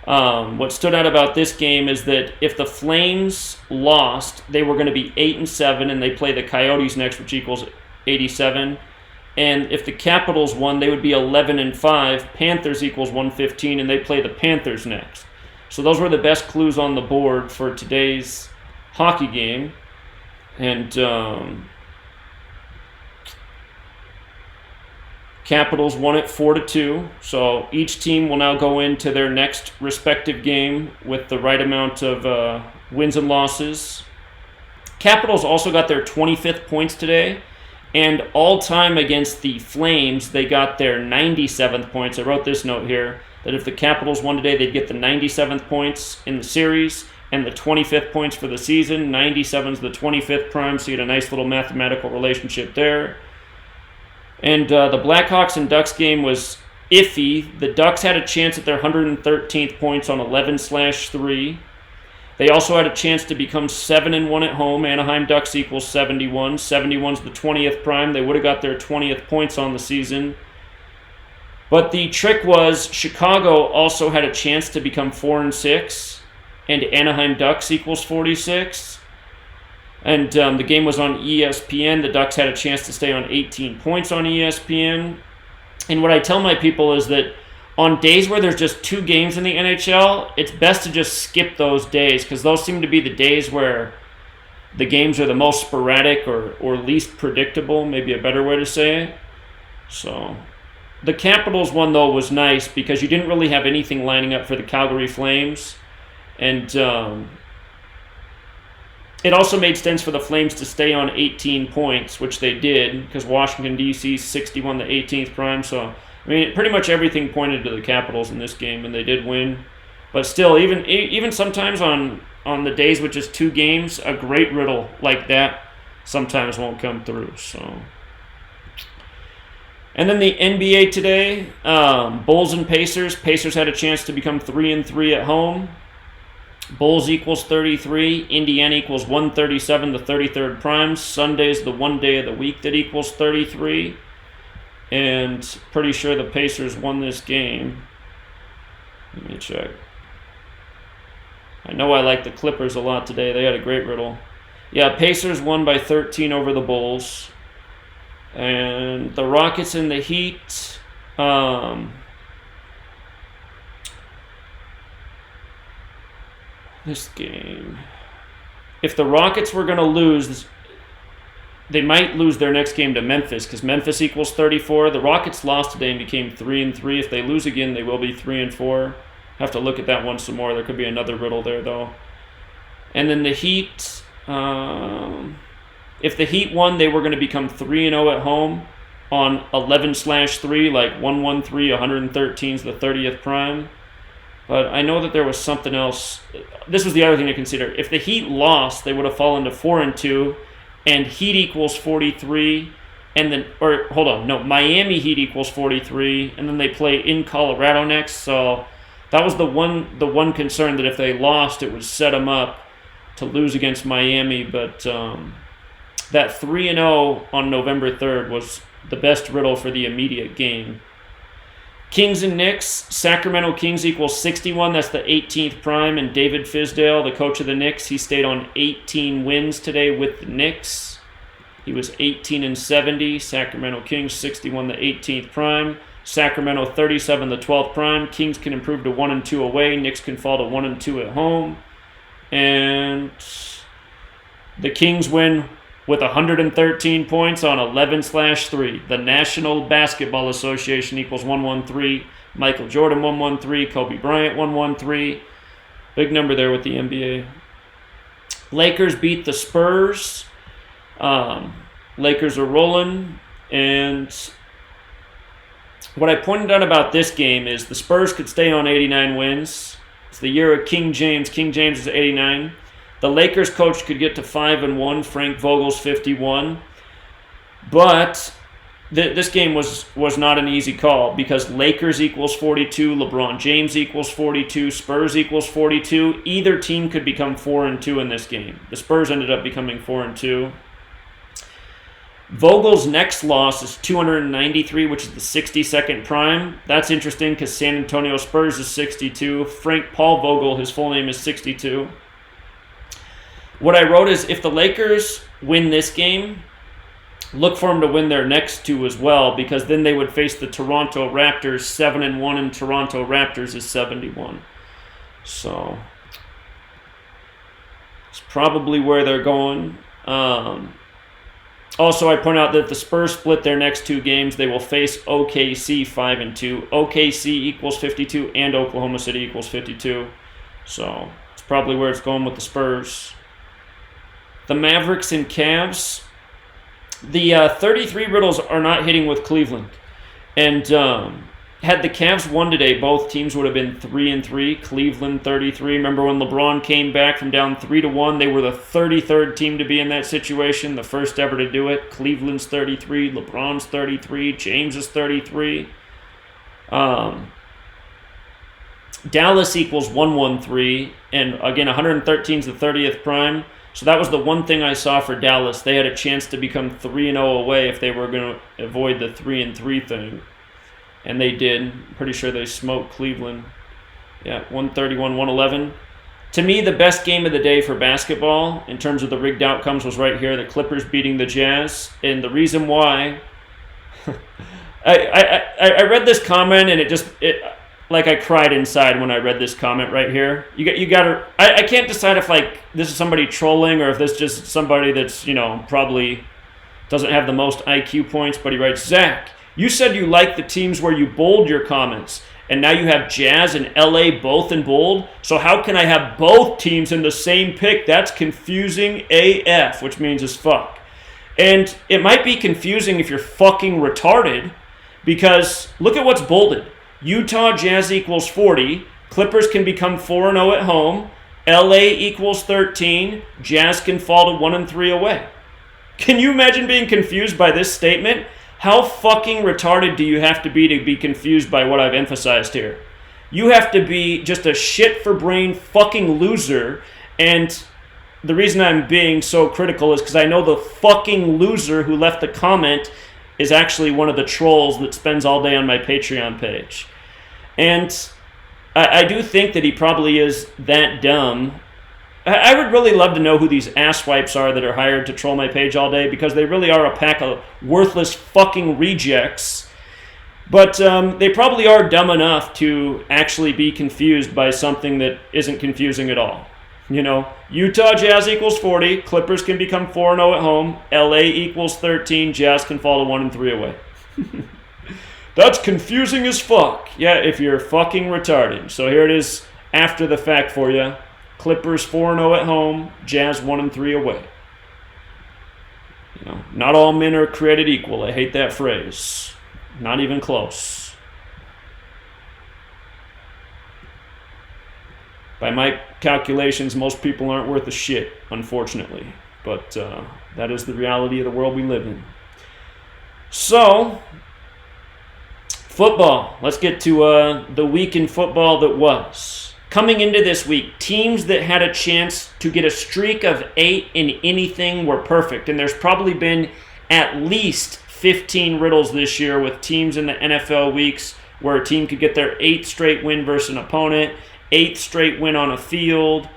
What stood out about this game is that if the Flames lost, they were going to be 8-7, and they play the Coyotes next, which equals 87. And if the Capitals won, they would be 11-5. Panthers equals 115, and they play the Panthers next. So those were the best clues on the board for today's hockey game. And Capitals won it 4-2, so each team will now go into their next respective game with the right amount of wins and losses. Capitals also got their 25th points today, and all-time against the Flames, they got their 97th points. I wrote this note here, that if the Capitals won today, they'd get the 97th points in the series, and the 25th points for the season. 97 is the 25th prime, so you had a nice little mathematical relationship there. And the Blackhawks and Ducks game was iffy. The Ducks had a chance at their 113th points on 11/3. They also had a chance to become 7-1 at home. Anaheim Ducks equals 71. 71's the 20th prime. They would have got their 20th points on the season. But the trick was Chicago also had a chance to become 4-6, and Anaheim Ducks equals 46. And the game was on ESPN. The Ducks had a chance to stay on 18 points on ESPN. And what I tell my people is that on days where there's just 2 games in the NHL, it's best to just skip those days, because those seem to be the days where the games are the most sporadic or least predictable, maybe a better way to say it. So the Capitals one, though, was nice because you didn't really have anything lining up for the Calgary Flames. And it also made sense for the Flames to stay on 18 points, which they did, because Washington, D.C. 61 the 18th prime. So, I mean, pretty much everything pointed to the Capitals in this game, and they did win. But still, even sometimes on the days with just 2 games, a great riddle like that sometimes won't come through. So, and then the NBA today, Bulls and Pacers. Pacers had a chance to become 3-3 at home. Bulls equals 33. Indiana equals 137, the 33rd prime. Sunday's the one day of the week that equals 33. And pretty sure the Pacers won this game. Let me check. I know I like the Clippers a lot today. They had a great riddle. Yeah, Pacers won by 13 over the Bulls. And the Rockets and the Heat. This game. If the Rockets were going to lose, they might lose their next game to Memphis, because Memphis equals 34. The Rockets lost today and became 3-3. If they lose again, they will be 3-4. Have to look at that one some more. There could be another riddle there, though. And then the Heat. If the Heat won, they were going to become 3-0 at home on 11/3, like 113, 113 is the 30th prime. But I know that there was something else. This was the other thing to consider. If the Heat lost, they would have fallen to 4-2, and Heat equals 43, and then, or hold on, no, Miami Heat equals 43, and then they play in Colorado next. So that was the one concern, that if they lost, it would set them up to lose against Miami. But that 3-0 on November 3rd was the best riddle for the immediate game. Kings and Knicks. Sacramento Kings equals 61. That's the 18th prime. And David Fizdale, the coach of the Knicks, he stayed on 18 wins today with the Knicks. He was 18-70. Sacramento Kings 61, the 18th prime. Sacramento 37, the 12th prime. Kings can improve to 1-2 away. Knicks can fall to 1-2 at home. And the Kings win with 113 points on 11/3. The National Basketball Association equals 113. Michael Jordan 113. Kobe Bryant 113. Big number there with the NBA. Lakers beat the Spurs. Lakers are rolling. And what I pointed out about this game is the Spurs could stay on 89 wins. It's the year of King James. King James is 89. The Lakers coach could get to 5-1. Frank Vogel's 51. But this game was not an easy call, because Lakers equals 42, LeBron James equals 42, Spurs equals 42. Either team could become 4-2 in this game. The Spurs ended up becoming 4-2. Vogel's next loss is 293, which is the 62nd prime. That's interesting because San Antonio Spurs is 62. Frank Paul Vogel, his full name is 62. What I wrote is, if the Lakers win this game, look for them to win their next 2 as well, because then they would face the Toronto Raptors 7-1, and Toronto Raptors is 71. So it's probably where they're going. Also, I point out that if the Spurs split their next 2 games, they will face OKC 5-2. OKC equals 52, and Oklahoma City equals 52. So it's probably where it's going with the Spurs. The Mavericks and Cavs. The 33 riddles are not hitting with Cleveland. And had the Cavs won today, both teams would have been 3-3. Cleveland 33. Remember when LeBron came back from down 3-1? They were the 33rd team to be in that situation, the first ever to do it. Cleveland's 33, LeBron's 33, James is 33. Dallas equals 113, and again 113 is the 30th prime. So that was the one thing I saw for Dallas. They had a chance to become 3-0 away if they were going to avoid the 3-3 thing. And they did. Pretty sure they smoked Cleveland. Yeah, 131-111. To me, the best game of the day for basketball, in terms of the rigged outcomes, was right here. The Clippers beating the Jazz. And the reason why... I read this comment, and like I cried inside when I read this comment right here. You got to... I can't decide if like this is somebody trolling or if this is just somebody that's, probably doesn't have the most IQ points. But he writes, Zach... You said you like the teams where you bold your comments, and now you have Jazz and LA both in bold, so how can I have both teams in the same pick? That's confusing AF, which means as fuck. And it might be confusing if you're fucking retarded, because look at what's bolded. Utah Jazz equals 40, Clippers can become 4-0 at home, LA equals 13, Jazz can fall to 1-3 away. Can you imagine being confused by this statement? How fucking retarded do you have to be confused by what I've emphasized here? You have to be just a shit-for-brain fucking loser, and the reason I'm being so critical is because I know the fucking loser who left the comment is actually one of the trolls that spends all day on my Patreon page. And I do think that he probably is that dumb. I would really love to know who these asswipes are that are hired to troll my page all day, because they really are a pack of worthless fucking rejects. But they probably are dumb enough to actually be confused by something that isn't confusing at all. Utah Jazz equals 40, Clippers can become 4-0 at home, LA equals 13, Jazz can fall to 1-3 away. That's confusing as fuck. Yeah, if you're fucking retarded. So here it is after the fact for you. Clippers 4-0 at home, Jazz 1-3 away. Not all men are created equal. I hate that phrase. Not even close. By my calculations, most people aren't worth a shit, unfortunately. But that is the reality of the world we live in. So, football. Let's get to the week in football that was. Coming into this week, teams that had a chance to get a streak of 8 in anything were perfect. And there's probably been at least 15 riddles this year with teams in the NFL weeks where a team could get their 8th straight win versus an opponent, 8th straight win on a field,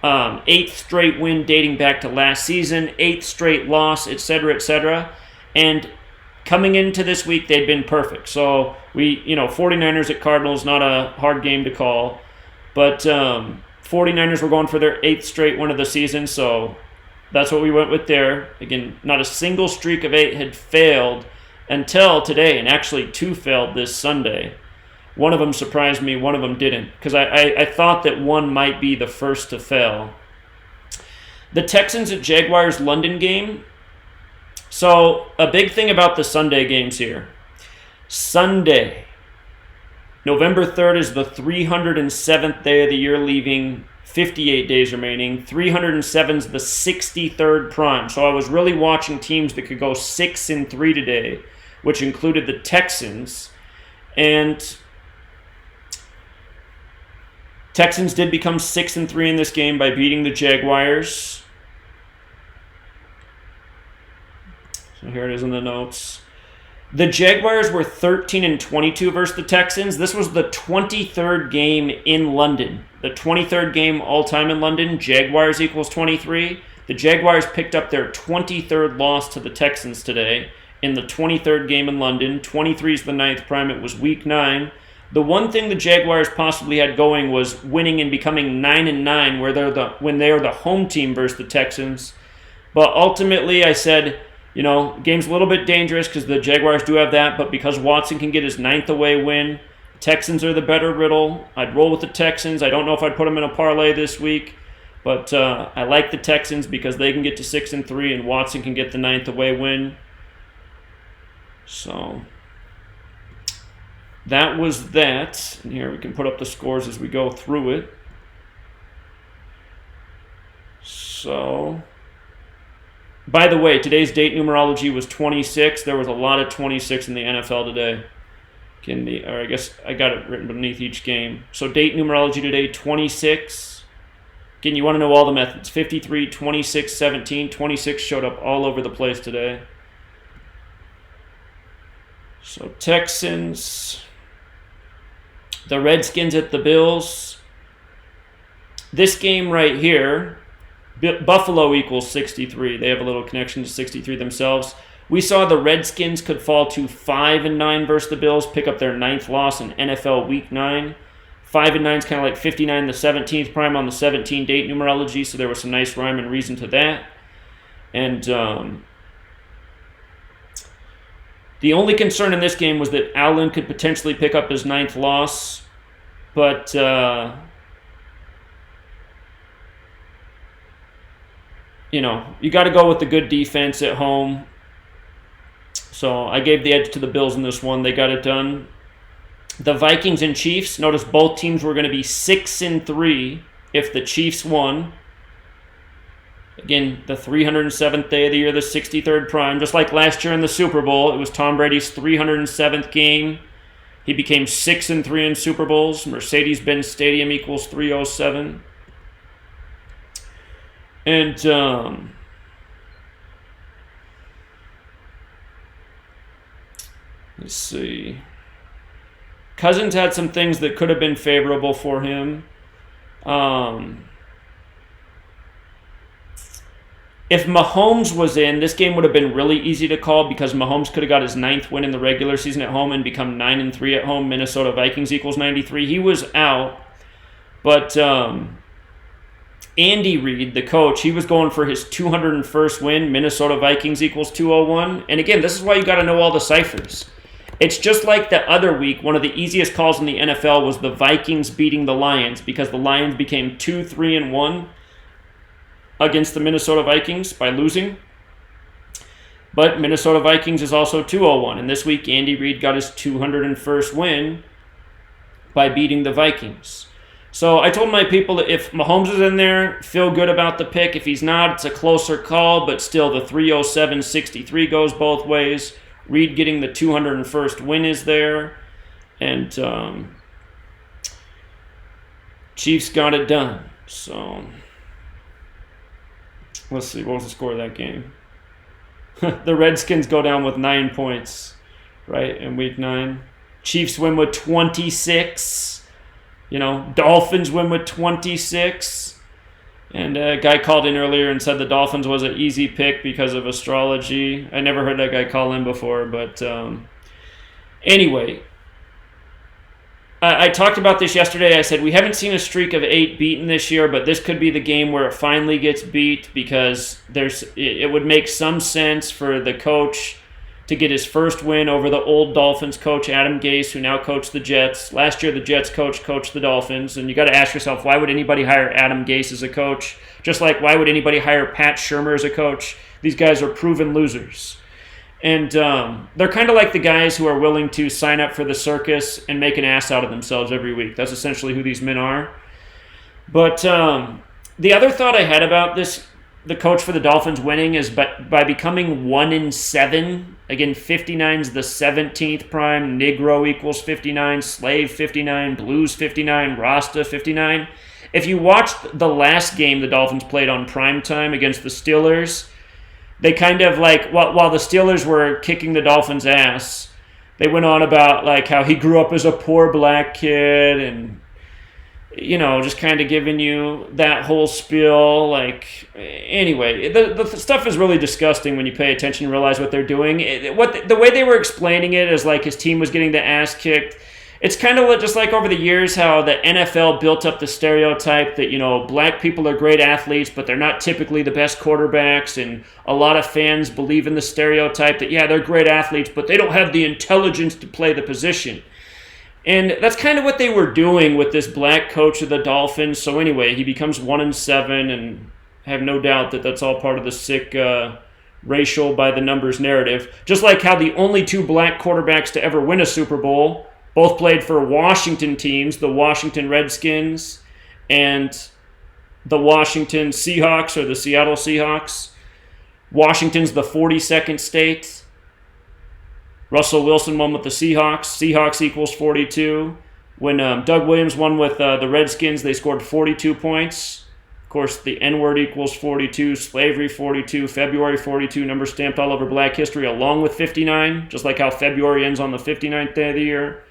8th straight win dating back to last season, 8th straight loss, etc., etc. And coming into this week, they'd been perfect. So 49ers at Cardinals, not a hard game to call. But 49ers were going for their 8th straight win of the season, so that's what we went with there. Again, not a single streak of 8 had failed until today, and actually 2 failed this Sunday. One of them surprised me, one of them didn't, because I thought that one might be the first to fail. The Texans at Jaguars London game. So a big thing about the Sunday games here. Sunday. November 3rd is the 307th day of the year, leaving 58 days remaining. 307 is the 63rd prime. So I was really watching teams that could go 6-3 today, which included the Texans. And Texans did become 6-3 in this game by beating the Jaguars. So here it is in the notes. The Jaguars were 13-22 versus the Texans. This was the 23rd game in London. The 23rd game all-time in London. Jaguars equals 23. The Jaguars picked up their 23rd loss to the Texans today in the 23rd game in London. 23 is the 9th prime. It was week 9. The one thing the Jaguars possibly had going was winning and becoming 9-9 when they're the home team versus the Texans. But ultimately, I said, game's a little bit dangerous because the Jaguars do have that, but because Watson can get his 9th away win, Texans are the better riddle. I'd roll with the Texans. I don't know if I'd put them in a parlay this week, but I like the Texans because they can get to 6-3 and Watson can get the 9th away win. So that was that. And here we can put up the scores as we go through it. So, by the way, today's date numerology was 26. There was a lot of 26 in the NFL today. Or I guess I got it written beneath each game. So date numerology today, 26. Again, you want to know all the methods. 53, 26, 17. 26 showed up all over the place today. So Texans. The Redskins at the Bills. This game right here, Buffalo equals 63. They have a little connection to 63 themselves. We saw the Redskins could fall to 5-9 versus the Bills, pick up their 9th loss in NFL Week 9. 5-9 is kind of like 59, the 17th prime on the 17 date numerology, so there was some nice rhyme and reason to that. And the only concern in this game was that Allen could potentially pick up his 9th loss, but you got to go with the good defense at home. So I gave the edge to the Bills in this one. They got it done. The Vikings and Chiefs, notice both teams were going to be 6-3 if the Chiefs won. Again, the 307th day of the year, the 63rd prime. Just like last year in the Super Bowl, it was Tom Brady's 307th game. He became 6-3 in Super Bowls. Mercedes-Benz Stadium equals 307. And let's see. Cousins had some things that could have been favorable for him. If Mahomes was in, this game would have been really easy to call because Mahomes could have got his 9th win in the regular season at home and become 9-3 at home. Minnesota Vikings equals 93. He was out. But Andy Reid, the coach, he was going for his 201st win. Minnesota Vikings equals 201. And again, this is why you got to know all the ciphers. It's just like the other week, one of the easiest calls in the NFL was the Vikings beating the Lions because the Lions became 2-3-1 against the Minnesota Vikings by losing. But Minnesota Vikings is also 201. And this week, Andy Reid got his 201st win by beating the Vikings. So I told my people that if Mahomes is in there, feel good about the pick. If he's not, it's a closer call, but still the 307-63 goes both ways. Reid getting the 201st win is there. And Chiefs got it done. So let's see, what was the score of that game? The Redskins go down with 9 points, right, in Week 9. Chiefs win with 26. Dolphins win with 26. And a guy called in earlier and said the Dolphins was an easy pick because of astrology. I never heard that guy call in before, but anyway. I talked about this yesterday. I said we haven't seen a streak of 8 beaten this year, but this could be the game where it finally gets beat because it would make some sense for the coach to get his first win over the old Dolphins coach, Adam Gase, who now coached the Jets. Last year, the Jets coached the Dolphins, and you got to ask yourself, why would anybody hire Adam Gase as a coach? Just like, why would anybody hire Pat Shurmur as a coach? These guys are proven losers. And they're kind of like the guys who are willing to sign up for the circus and make an ass out of themselves every week. That's essentially who these men are. But the other thought I had about this, the coach for the Dolphins winning, is by becoming 1-7. Again, 59 is the 17th prime. Negro equals 59. Slave 59. Blues 59. Rasta 59. If you watched the last game the Dolphins played on primetime against the Steelers, they kind of while the Steelers were kicking the Dolphins' ass, they went on about how he grew up as a poor black kid and just kind of giving you that whole spiel. Anyway, the stuff is really disgusting when you pay attention and realize what they're doing. The way they were explaining it is his team was getting the ass kicked. It's kind of just like over the years how the NFL built up the stereotype that, black people are great athletes, but they're not typically the best quarterbacks. And a lot of fans believe in the stereotype that, yeah, they're great athletes, but they don't have the intelligence to play the position. And that's kind of what they were doing with this black coach of the Dolphins. So anyway, he becomes 1-7, and I have no doubt that that's all part of the sick racial by the numbers narrative. Just like how the only 2 black quarterbacks to ever win a Super Bowl, Both played for Washington teams, the Washington Redskins and the Washington Seahawks, or the Seattle Seahawks. Washington's the 42nd state. Russell Wilson won with the Seahawks. Seahawks equals 42. When Doug Williams won with the Redskins, they scored 42 points. Of course, the N-word equals 42, slavery 42, February 42, number stamped all over Black history, along with 59, just like how February ends on the 59th day of the year.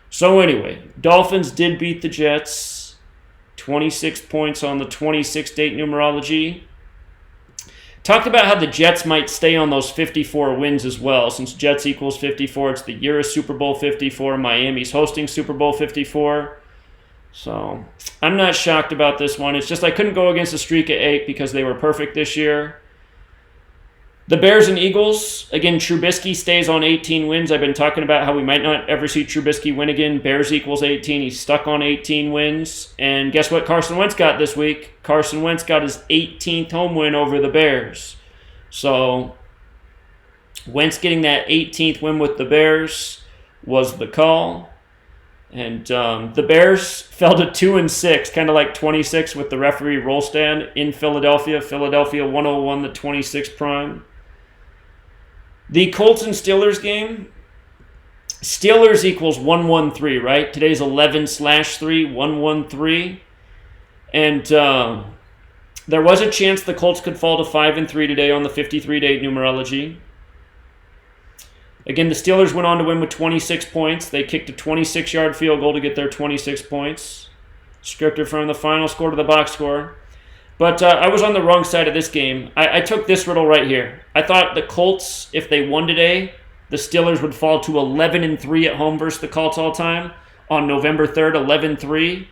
So anyway, Dolphins did beat the Jets. 26 points on the 26-date numerology. Talked about how the Jets might stay on those 54 wins as well. Since Jets equals 54, it's the year of Super Bowl 54. Miami's hosting Super Bowl 54. So I'm not shocked about this one. It's just I couldn't go against a streak of 8 because they were perfect this year. The Bears and Eagles, again, Trubisky stays on 18 wins. I've been talking about how we might not ever see Trubisky win again. Bears equals 18. He's stuck on 18 wins. And guess what Carson Wentz got this week? Carson Wentz got his 18th home win over the Bears. So Wentz getting that 18th win with the Bears was the call. And the Bears fell to 2-6, kind of like 26 with the referee Rolstand in Philadelphia. Philadelphia 101, the 26 prime. The Colts and Steelers game, Steelers equals 113, right? Today's 11/3, 113. And there was a chance the Colts could fall to 5-3 today on the 53-day numerology. Again, the Steelers went on to win with 26 points. They kicked a 26-yard field goal to get their 26 points. Scripted from the final score to the box score. But I was on the wrong side of this game. I took this riddle right here. I thought the Colts, if they won today, the Steelers would fall to 11-3 at home versus the Colts all time on November 3rd, 11-3.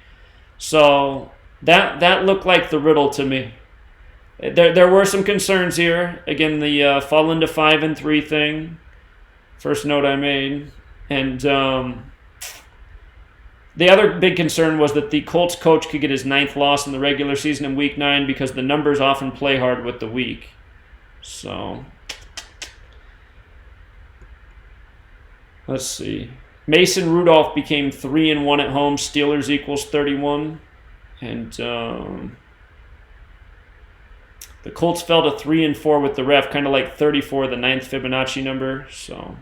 So that looked like the riddle to me. There were some concerns here. Again, the fall into 5-3 thing. First note I made. And the other big concern was that the Colts coach could get his 9th loss in the regular season in Week 9 because the numbers often play hard with the week. So, let's see. Mason Rudolph became 3-1 at home. Steelers equals 31. And the Colts fell to 3-4 with the ref, kind of like 34, the 9th Fibonacci number. So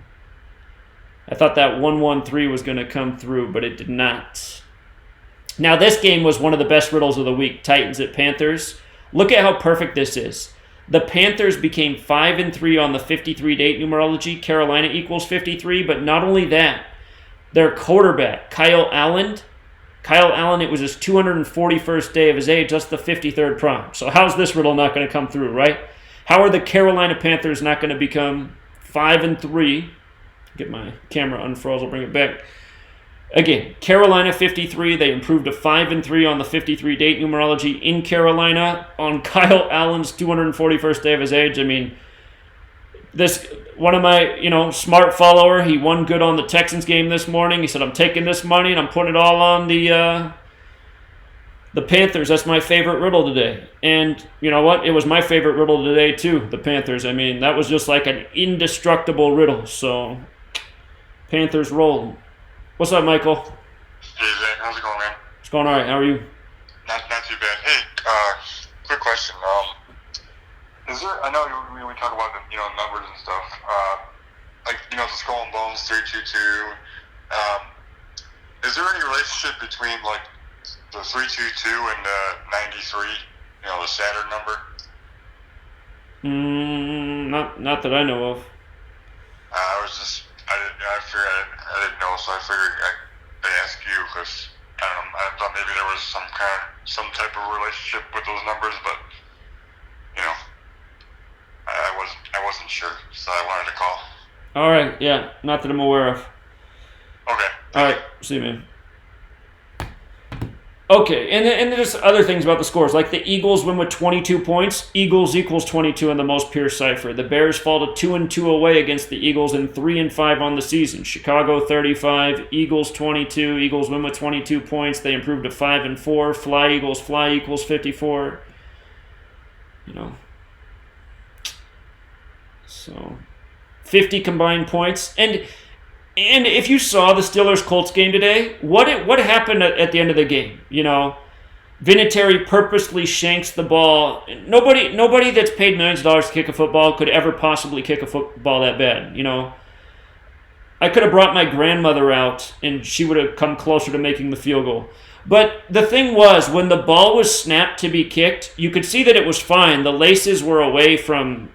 I thought that 113 was going to come through, but it did not. Now, this game was one of the best riddles of the week, Titans at Panthers. Look at how perfect this is. The Panthers became 5-3 on the 53-date numerology. Carolina equals 53, but not only that, their quarterback, Kyle Allen, it was his 241st day of his age. That's the 53rd prime. So how's this riddle not going to come through, right? How are the Carolina Panthers not going to become 5-3? Get my camera unfroze. I'll bring it back. Again, Carolina 53. They improved to 5-3 on the 53-date numerology in Carolina on Kyle Allen's 241st day of his age. I mean, this one of my smart follower. He won good on the Texans game this morning. He said, "I'm taking this money and I'm putting it all on the Panthers." That's my favorite riddle today. And you know what? It was my favorite riddle today too. The Panthers. I mean, that was just like an indestructible riddle. So. Panthers rolling. What's up, Michael? Hey, Zach. How's it going, man? It's going all right. How are you? Not too bad. Hey, quick question. Is there? I know we talk about the numbers and stuff. The Skull and Bones 322. Is there any relationship between like the 322 and 93? The Saturn number. Not that I know of. I didn't know, so I figured I'd ask you because I thought maybe there was some type of relationship with those numbers, but I wasn't sure, so I wanted to call. All right, yeah, not that I'm aware of. Okay. All right, see you, man. Okay, and there's other things about the scores, like the Eagles win with 22 points. Eagles equals 22 in the most pure cipher. The Bears fall to 2-2 away against the Eagles and 3-5 on the season. Chicago 35, Eagles 22. Eagles win with 22 points. They improve to 5-4. Fly equals 54. So 50 combined points. And And if you saw the Steelers-Colts game today, what happened at the end of the game? Vinatieri purposely shanks the ball. Nobody that's paid millions of dollars to kick a football could ever possibly kick a football that bad. I could have brought my grandmother out, and she would have come closer to making the field goal. But the thing was, when the ball was snapped to be kicked, you could see that it was fine. The laces were away from...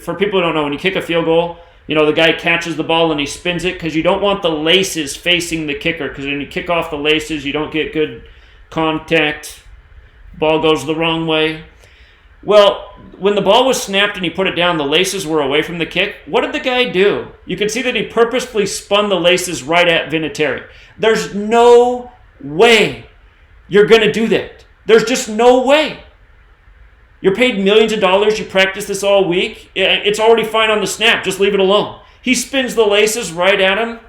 For people who don't know, when you kick a field goal, the guy catches the ball and he spins it because you don't want the laces facing the kicker, because when you kick off the laces, you don't get good contact. Ball goes the wrong way. Well, when the ball was snapped and he put it down, the laces were away from the kick. What did the guy do? You could see that he purposefully spun the laces right at Vinatieri. There's no way you're going to do that. There's just no way. You're paid millions of dollars. You practice this all week. It's already fine on the snap. Just leave it alone. He spins the laces right at him.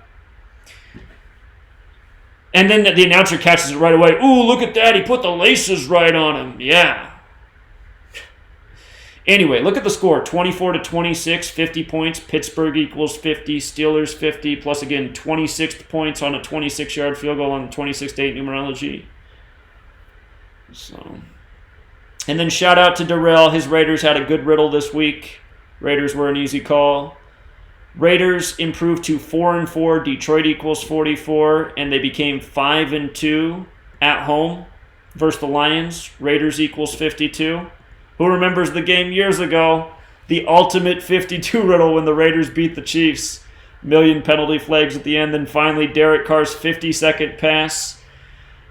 And then the announcer catches it right away. Ooh, look at that. He put the laces right on him. Yeah. Anyway, look at the score. 24-26, 50 points. Pittsburgh equals 50. Steelers 50. Plus, again, 26 points on a 26-yard field goal on the 26-8 numerology. So... And then shout out to Darrell. His Raiders had a good riddle this week. Raiders were an easy call. Raiders improved to 4-4. Detroit equals 44. And they became 5-2 at home versus the Lions. Raiders equals 52. Who remembers the game years ago? The ultimate 52 riddle when the Raiders beat the Chiefs. Million penalty flags at the end. Then finally Derek Carr's 50-second pass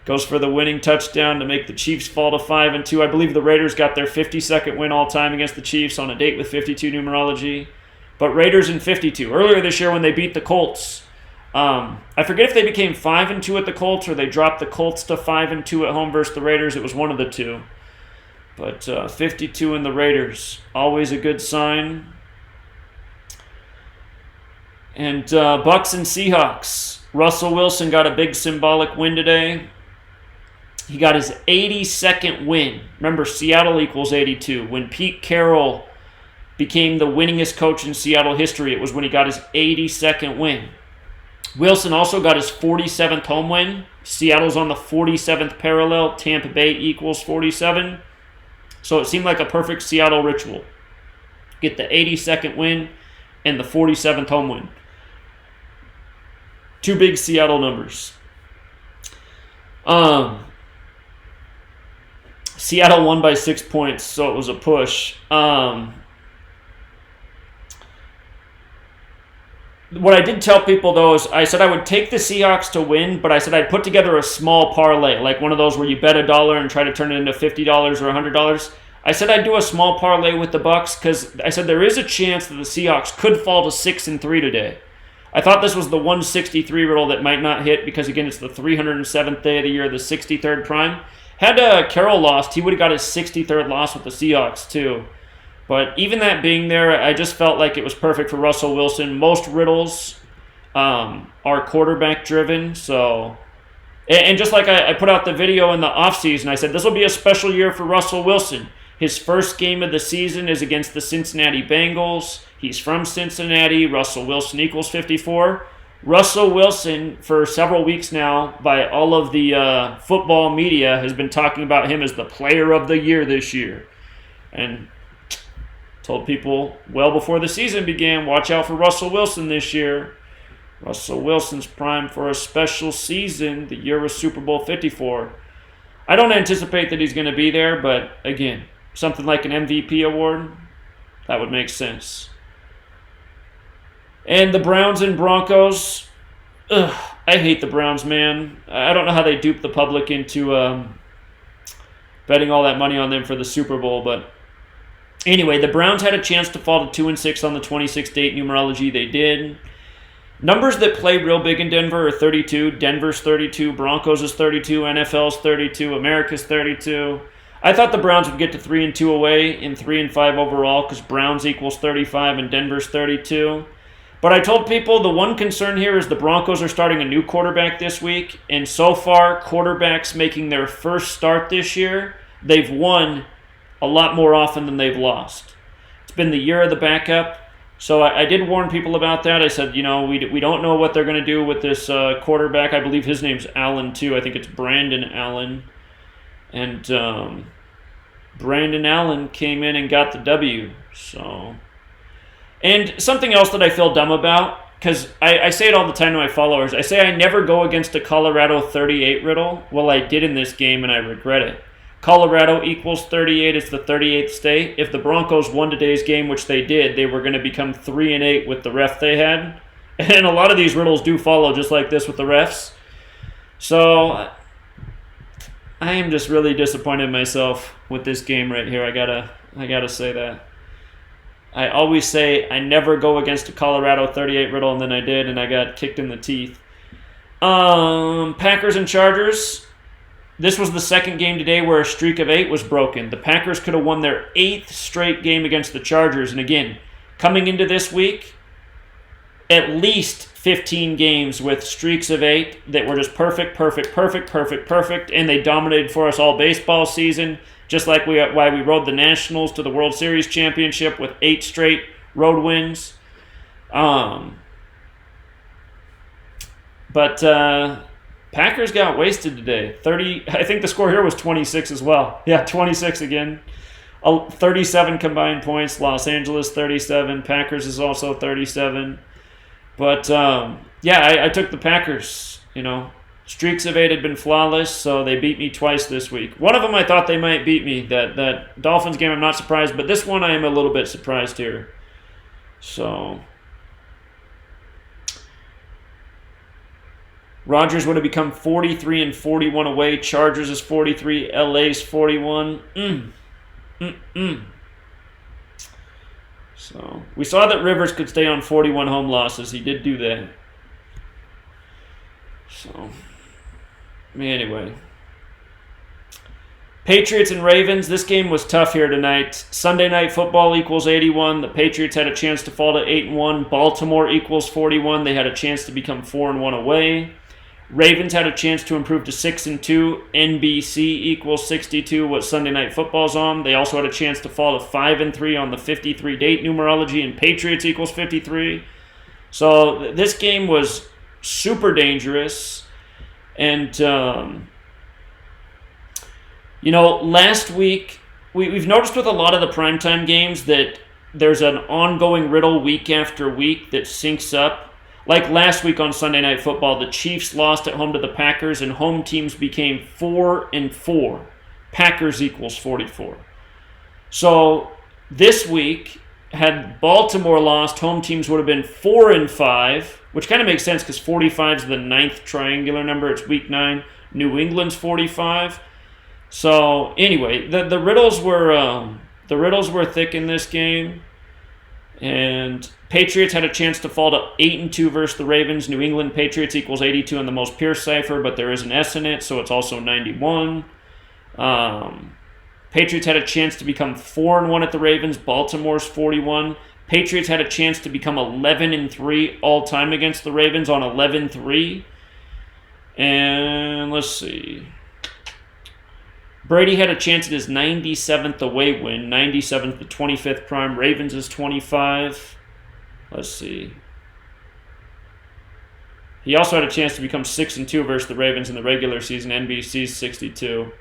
goes for the winning touchdown to make the Chiefs fall to 5-2. I believe the Raiders got their 52nd win all time against the Chiefs on a date with 52 numerology. But Raiders in 52. Earlier this year when they beat the Colts, I forget if they became 5-2 at the Colts or they dropped the Colts to 5-2 at home versus the Raiders. It was one of the two. But 52 in the Raiders, always a good sign. And Bucs and Seahawks. Russell Wilson got a big symbolic win today. He got his 82nd win. Remember, Seattle equals 82. When Pete Carroll became the winningest coach in Seattle history, it was when he got his 82nd win. Wilson also got his 47th home win. Seattle's on the 47th parallel. Tampa Bay equals 47. So it seemed like a perfect Seattle ritual. Get the 82nd win and the 47th home win. Two big Seattle numbers. Seattle won by 6 points, so it was a push. What I did tell people, though, is I said I would take the Seahawks to win, but I said I'd put together a small parlay, like one of those where you bet $1 and try to turn it into $50 or $100. I said I'd do a small parlay with the Bucs because I said there is a chance that the Seahawks could fall to 6-3 today. I thought this was the 163 riddle that might not hit because, again, it's the 307th day of the year, the 63rd prime. Had Carroll lost, he would have got his 63rd loss with the Seahawks, too. But even that being there, I just felt like it was perfect for Russell Wilson. Most riddles are quarterback-driven, so... And just like I put out the video in the offseason, I said this will be a special year for Russell Wilson. His first game of the season is against the Cincinnati Bengals. He's from Cincinnati. Russell Wilson equals 54. Russell Wilson, for several weeks now, by all of the football media, has been talking about him as the player of the year this year. And told people well before the season began, watch out for Russell Wilson this year. Russell Wilson's primed for a special season, the year of Super Bowl 54. I don't anticipate that he's going to be there, but again, something like an MVP award, that would make sense. And the Browns and Broncos, I hate the Browns, man. I don't know how they dupe the public into betting all that money on them for the Super Bowl, but anyway, the Browns had a chance to fall to 2-6 on the 26th-date numerology. They did. Numbers that play real big in Denver are 32. Denver's 32. Broncos is 32. NFL's 32. America's 32. I thought the Browns would get to 3-2 away and 3-5 overall because Browns equals 35 and Denver's 32. But I told people the one concern here is the Broncos are starting a new quarterback this week, and so far, quarterbacks making their first start this year, they've won a lot more often than they've lost. It's been the year of the backup. So I did warn people about that. I said, we don't know what they're going to do with this quarterback. I believe his name's Allen, too. I think it's Brandon Allen. And Brandon Allen came in and got the W. So, and something else that I feel dumb about, because I say it all the time to my followers. I say I never go against a Colorado 38 riddle. Well, I did in this game, and I regret it. Colorado equals 38. It's the 38th state. If the Broncos won today's game, which they did, they were going to become 3-8 with the ref they had. And a lot of these riddles do follow just like this with the refs. So I am just really disappointed in myself with this game right here. I gotta say that. I always say I never go against a Colorado 38 riddle, and then I did, and I got kicked in the teeth. Packers and Chargers. This was the second game today where a streak of 8 was broken. The Packers could have won their 8th straight game against the Chargers. And again, coming into this week, at least 15 games with streaks of 8 that were just perfect, and they dominated for us all baseball season, just like why we rode the Nationals to the World Series championship with 8 straight road wins. But Packers got wasted today. 30. I think the score here was 26 as well. Yeah, 26 again. 37 combined points. Los Angeles 37. Packers is also 37. But I took the Packers. Streaks of 8 had been flawless, so they beat me twice this week. One of them I thought they might beat me. That Dolphins game I'm not surprised, but this one I am a little bit surprised here. So Rodgers would have become 43-41 away. Chargers is 43. LA's 41. So we saw that Rivers could stay on 41 home losses. He did do that. So anyway. Patriots and Ravens. This game was tough here tonight. Sunday Night Football equals 81. The Patriots had a chance to fall to 8-1. Baltimore equals 41. They had a chance to become 4-1 away. Ravens had a chance to improve to 6-2. NBC equals 62, what Sunday Night Football's on. They also had a chance to fall to 5-3 on the 53 date numerology, and Patriots equals 53. So this game was super dangerous. And, last week, we've noticed with a lot of the primetime games that there's an ongoing riddle week after week that syncs up. Like last week on Sunday Night Football, the Chiefs lost at home to the Packers, and home teams became 4-4. Packers equals 44. So this week, had Baltimore lost, home teams would have been 4-5, which kind of makes sense because 45 is the 9th triangular number. It's week 9. New England's 45. So anyway, the riddles were thick in this game. And Patriots had a chance to fall to 8-2 versus the Ravens. New England Patriots equals 82 in the most pure cipher, but there is an S in it, so it's also 91. Patriots had a chance to become 4-1 at the Ravens. Baltimore's 41. Patriots had a chance to become 11-3 all-time against the Ravens on 11-3. And let's see. Brady had a chance at his 97th away win. 97th, the 25th prime. Ravens is 25. Let's see. He also had a chance to become 6-2 versus the Ravens in the regular season. NBC's 62.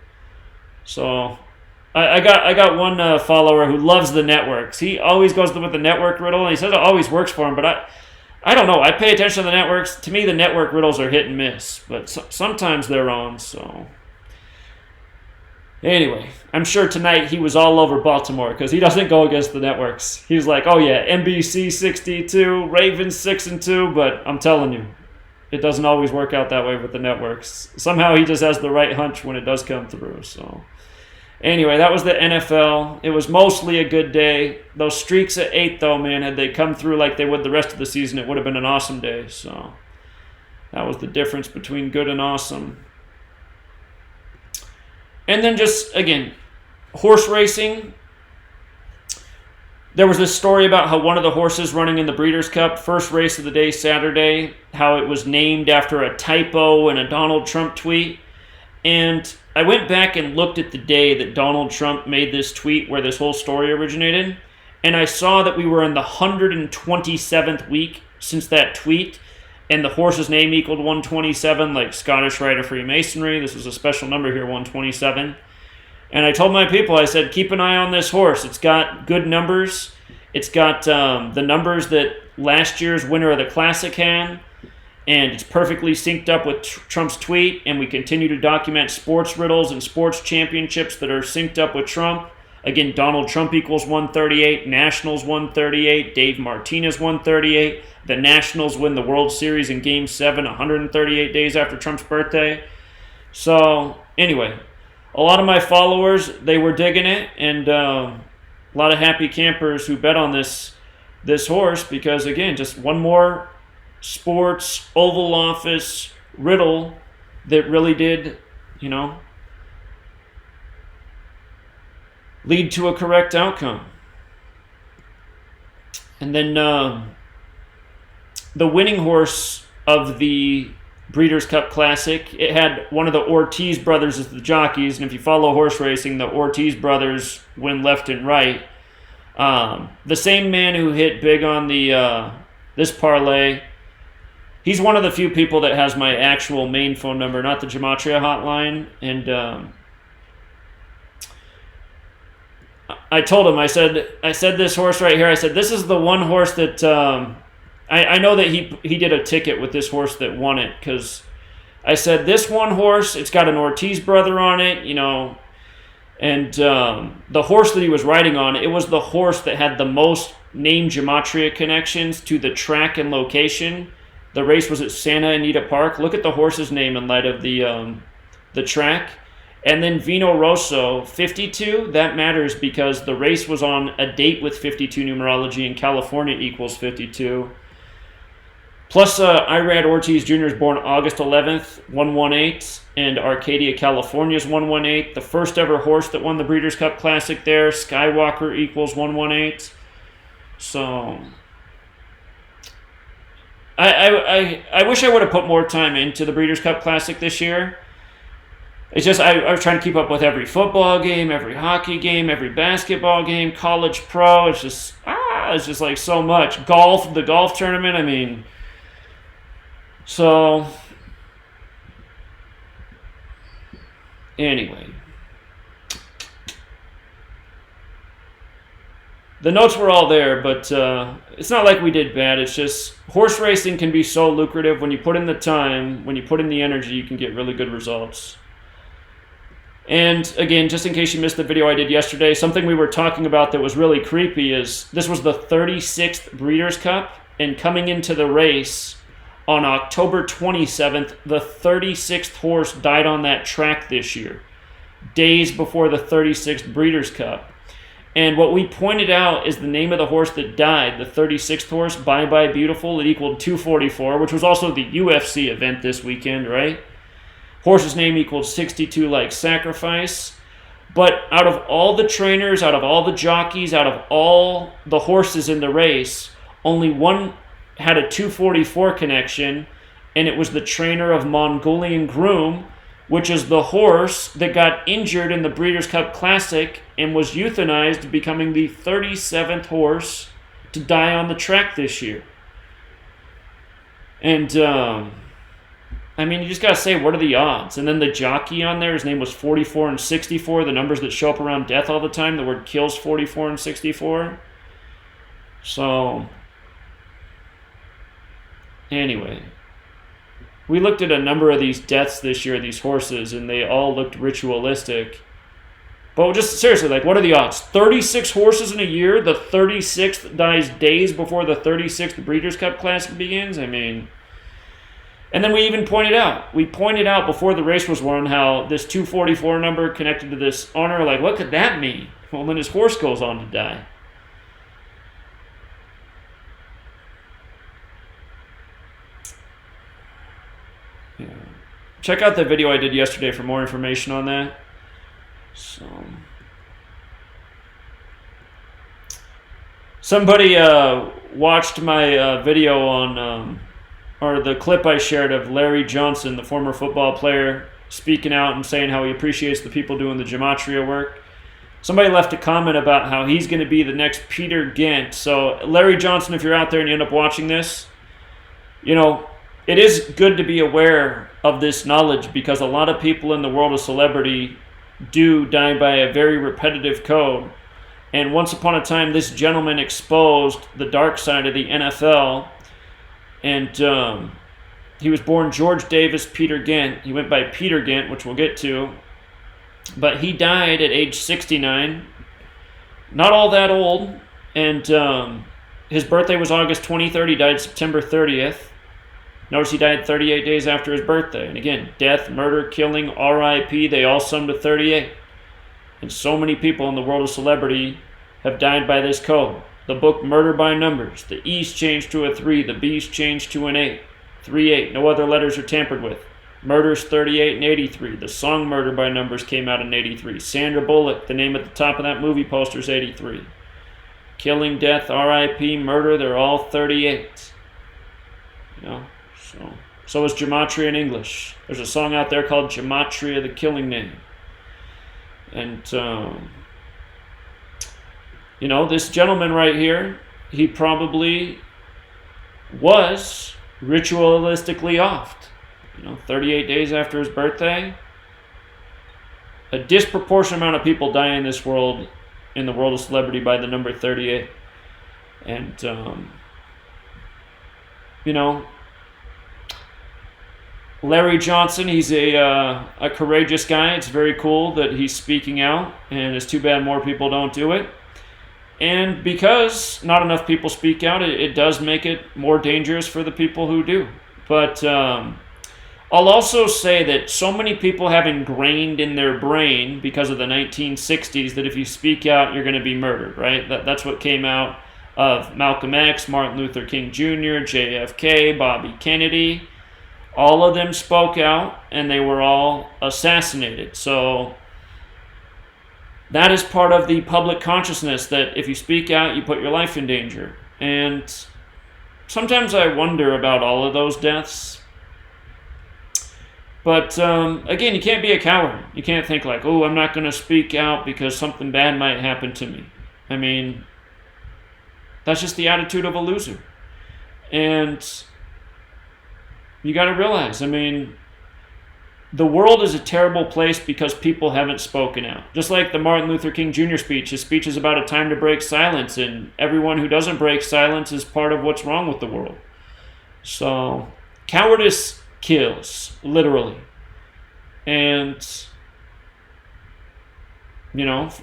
So I got one follower who loves the networks. He always goes with the network riddle, and he says it always works for him. But I don't know. I pay attention to the networks. To me, the network riddles are hit and miss, but sometimes they're on. So anyway, I'm sure tonight he was all over Baltimore because he doesn't go against the networks. He's like, oh yeah, NBC 62, Ravens 6-2, but I'm telling you, it doesn't always work out that way with the networks. Somehow he just has the right hunch when it does come through. So anyway, that was the NFL. It was mostly a good day. Those streaks at 8, though, man, had they come through like they would the rest of the season, it would have been an awesome day. So that was the difference between good and awesome. And then just, again, horse racing. There was this story about how one of the horses running in the Breeders' Cup, first race of the day, Saturday, how it was named after a typo in a Donald Trump tweet. And I went back and looked at the day that Donald Trump made this tweet where this whole story originated. And I saw that we were in the 127th week since that tweet, and the horse's name equaled 127, like Scottish Rite of Freemasonry. This was a special number here, 127. And I told my people, I said, keep an eye on this horse. It's got good numbers. It's got the numbers that last year's winner of the Classic had, and it's perfectly synced up with Trump's tweet, and we continue to document sports riddles and sports championships that are synced up with Trump. Again, Donald Trump equals 138, Nationals 138, Dave Martinez 138. The Nationals win the World Series in Game 7 138 days after Trump's birthday. So, anyway, a lot of my followers, they were digging it, and a lot of happy campers who bet on this horse because, again, just one more sports Oval Office riddle that really did, lead to a correct outcome. And then the winning horse of the Breeders' Cup Classic, it had one of the Ortiz brothers as the jockeys, and if you follow horse racing, the Ortiz brothers win left and right. The same man who hit big on the this parlay, he's one of the few people that has my actual main phone number, not the Gematria hotline, and I told him, I said this horse right here, I said, this is the one horse that, I know that he did a ticket with this horse that won it, because I said, this one horse, it's got an Ortiz brother on it, and the horse that he was riding on, it was the horse that had the most named Gematria connections to the track and location. The race was at Santa Anita Park. Look at the horse's name in light of the track. And then Vino Rosso, 52, that matters because the race was on a date with 52 numerology, and California equals 52. Plus, Irad Ortiz Jr. is born August 11th, 118, and Arcadia, California is 118. The first ever horse that won the Breeders' Cup Classic there, Skywalker equals 118. So, I wish I would have put more time into the Breeders' Cup Classic this year. It's just I was trying to keep up with every football game, every hockey game, every basketball game, college pro. It's just like so much. Golf, the golf tournament, I mean. So, anyway. The notes were all there, but it's not like we did bad. It's just horse racing can be so lucrative. When you put in the time, when you put in the energy, you can get really good results. And again, just in case you missed the video I did yesterday, something we were talking about that was really creepy is this was the 36th Breeders' Cup, and coming into the race on October 27th, the 36th horse died on that track this year, days before the 36th Breeders' Cup. And what we pointed out is the name of the horse that died, the 36th horse, Bye Bye Beautiful. It equaled 244, which was also the UFC event this weekend, right? Horse's name equals 62 like sacrifice. But out of all the trainers, out of all the jockeys, out of all the horses in the race, only one had a 244 connection, and it was the trainer of Mongolian Groom, which is the horse that got injured in the Breeders' Cup Classic and was euthanized, becoming the 37th horse to die on the track this year. And, I mean, you just got to say, what are the odds? And then the jockey on there, his name was 44 and 64, the numbers that show up around death all the time. The word kills 44 and 64. So, anyway, we looked at a number of these deaths this year, these horses, and they all looked ritualistic. But just seriously, like, what are the odds? 36 horses in a year, the 36th dies days before the 36th Breeders' Cup Classic begins? I mean, and then we even pointed out before the race was won how this 244 number connected to this honor, like, what could that mean? Well, then his horse goes on to die. Yeah. Check out the video I did yesterday for more information on that. So, somebody watched my video on, or the clip I shared of Larry Johnson, the former football player, speaking out and saying how he appreciates the people doing the Gematria work. somebody left a comment about how he's going to be the next Peter Gant. So Larry Johnson, if you're out there and you end up watching this, it is good to be aware of this knowledge, because a lot of people in the world of celebrity do die by a very repetitive code. And once upon a time, this gentleman exposed the dark side of the NFL. And he was born George Davis Peter Gant. He went by Peter Gant, which we'll get to. But he died at age 69. Not all that old. And his birthday was August 23rd. He died September 30th. Notice he died 38 days after his birthday. And again, death, murder, killing, RIP, they all sum to 38. And so many people in the world of celebrity have died by this code. The book Murder by Numbers. The E's changed to a 3. The B's changed to an 8. 3-8. No other letters are tampered with. Murders 38 and 83. The song Murder by Numbers came out in 83. Sandra Bullock, the name at the top of that movie poster, is 83. Killing, death, RIP, murder, they're all 38. So is Gematria in English. There's a song out there called Gematria, the Killing Name. And, this gentleman right here, he probably was ritualistically offed. 38 days after his birthday. A disproportionate amount of people die in this world, in the world of celebrity, by the number 38. And, Larry Johnson, he's a courageous guy. It's very cool that he's speaking out, and it's too bad more people don't do it. And because not enough people speak out, it does make it more dangerous for the people who do. But I'll also say that so many people have ingrained in their brain, because of the 1960s, that if you speak out, you're going to be murdered, right? That's what came out of Malcolm X, Martin Luther King Jr., JFK, Bobby Kennedy. All of them spoke out, and they were all assassinated. So that is part of the public consciousness, that if you speak out, you put your life in danger. And sometimes I wonder about all of those deaths. But again, you can't be a coward. You can't think like, oh, I'm not going to speak out because something bad might happen to me. I mean, that's just the attitude of a loser. And you got to realize, the world is a terrible place because people haven't spoken out. Just like the Martin Luther King Jr. speech. His speech is about a time to break silence, and everyone who doesn't break silence is part of what's wrong with the world. So, cowardice kills, literally. And,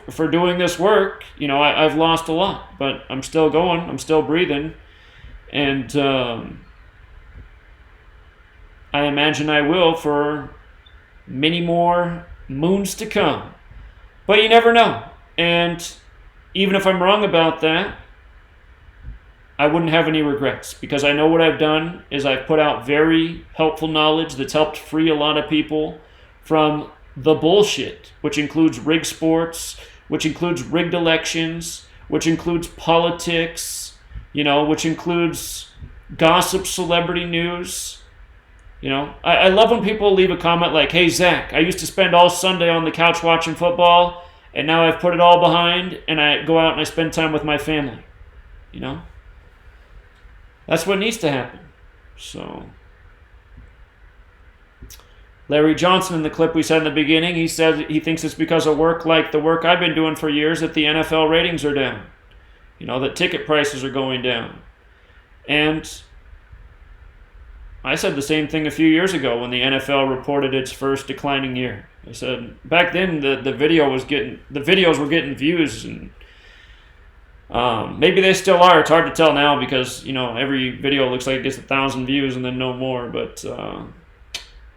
for doing this work, I've lost a lot, but I'm still going, I'm still breathing, and I imagine I will for many more moons to come. But you never know. And even if I'm wrong about that, I wouldn't have any regrets, because I know what I've done is I've put out very helpful knowledge that's helped free a lot of people from the bullshit, which includes rigged sports, which includes rigged elections, which includes politics, which includes gossip, celebrity news. I love when people leave a comment like, hey, Zach, I used to spend all Sunday on the couch watching football, and now I've put it all behind, and I go out and I spend time with my family. That's what needs to happen. So, Larry Johnson, in the clip we said in the beginning, he said he thinks it's because of work like the work I've been doing for years that the NFL ratings are down. That ticket prices are going down. And I said the same thing a few years ago when the NFL reported its first declining year. I said back then the videos were getting views, and maybe they still are. It's hard to tell now because every video looks like it gets 1,000 views and then no more. But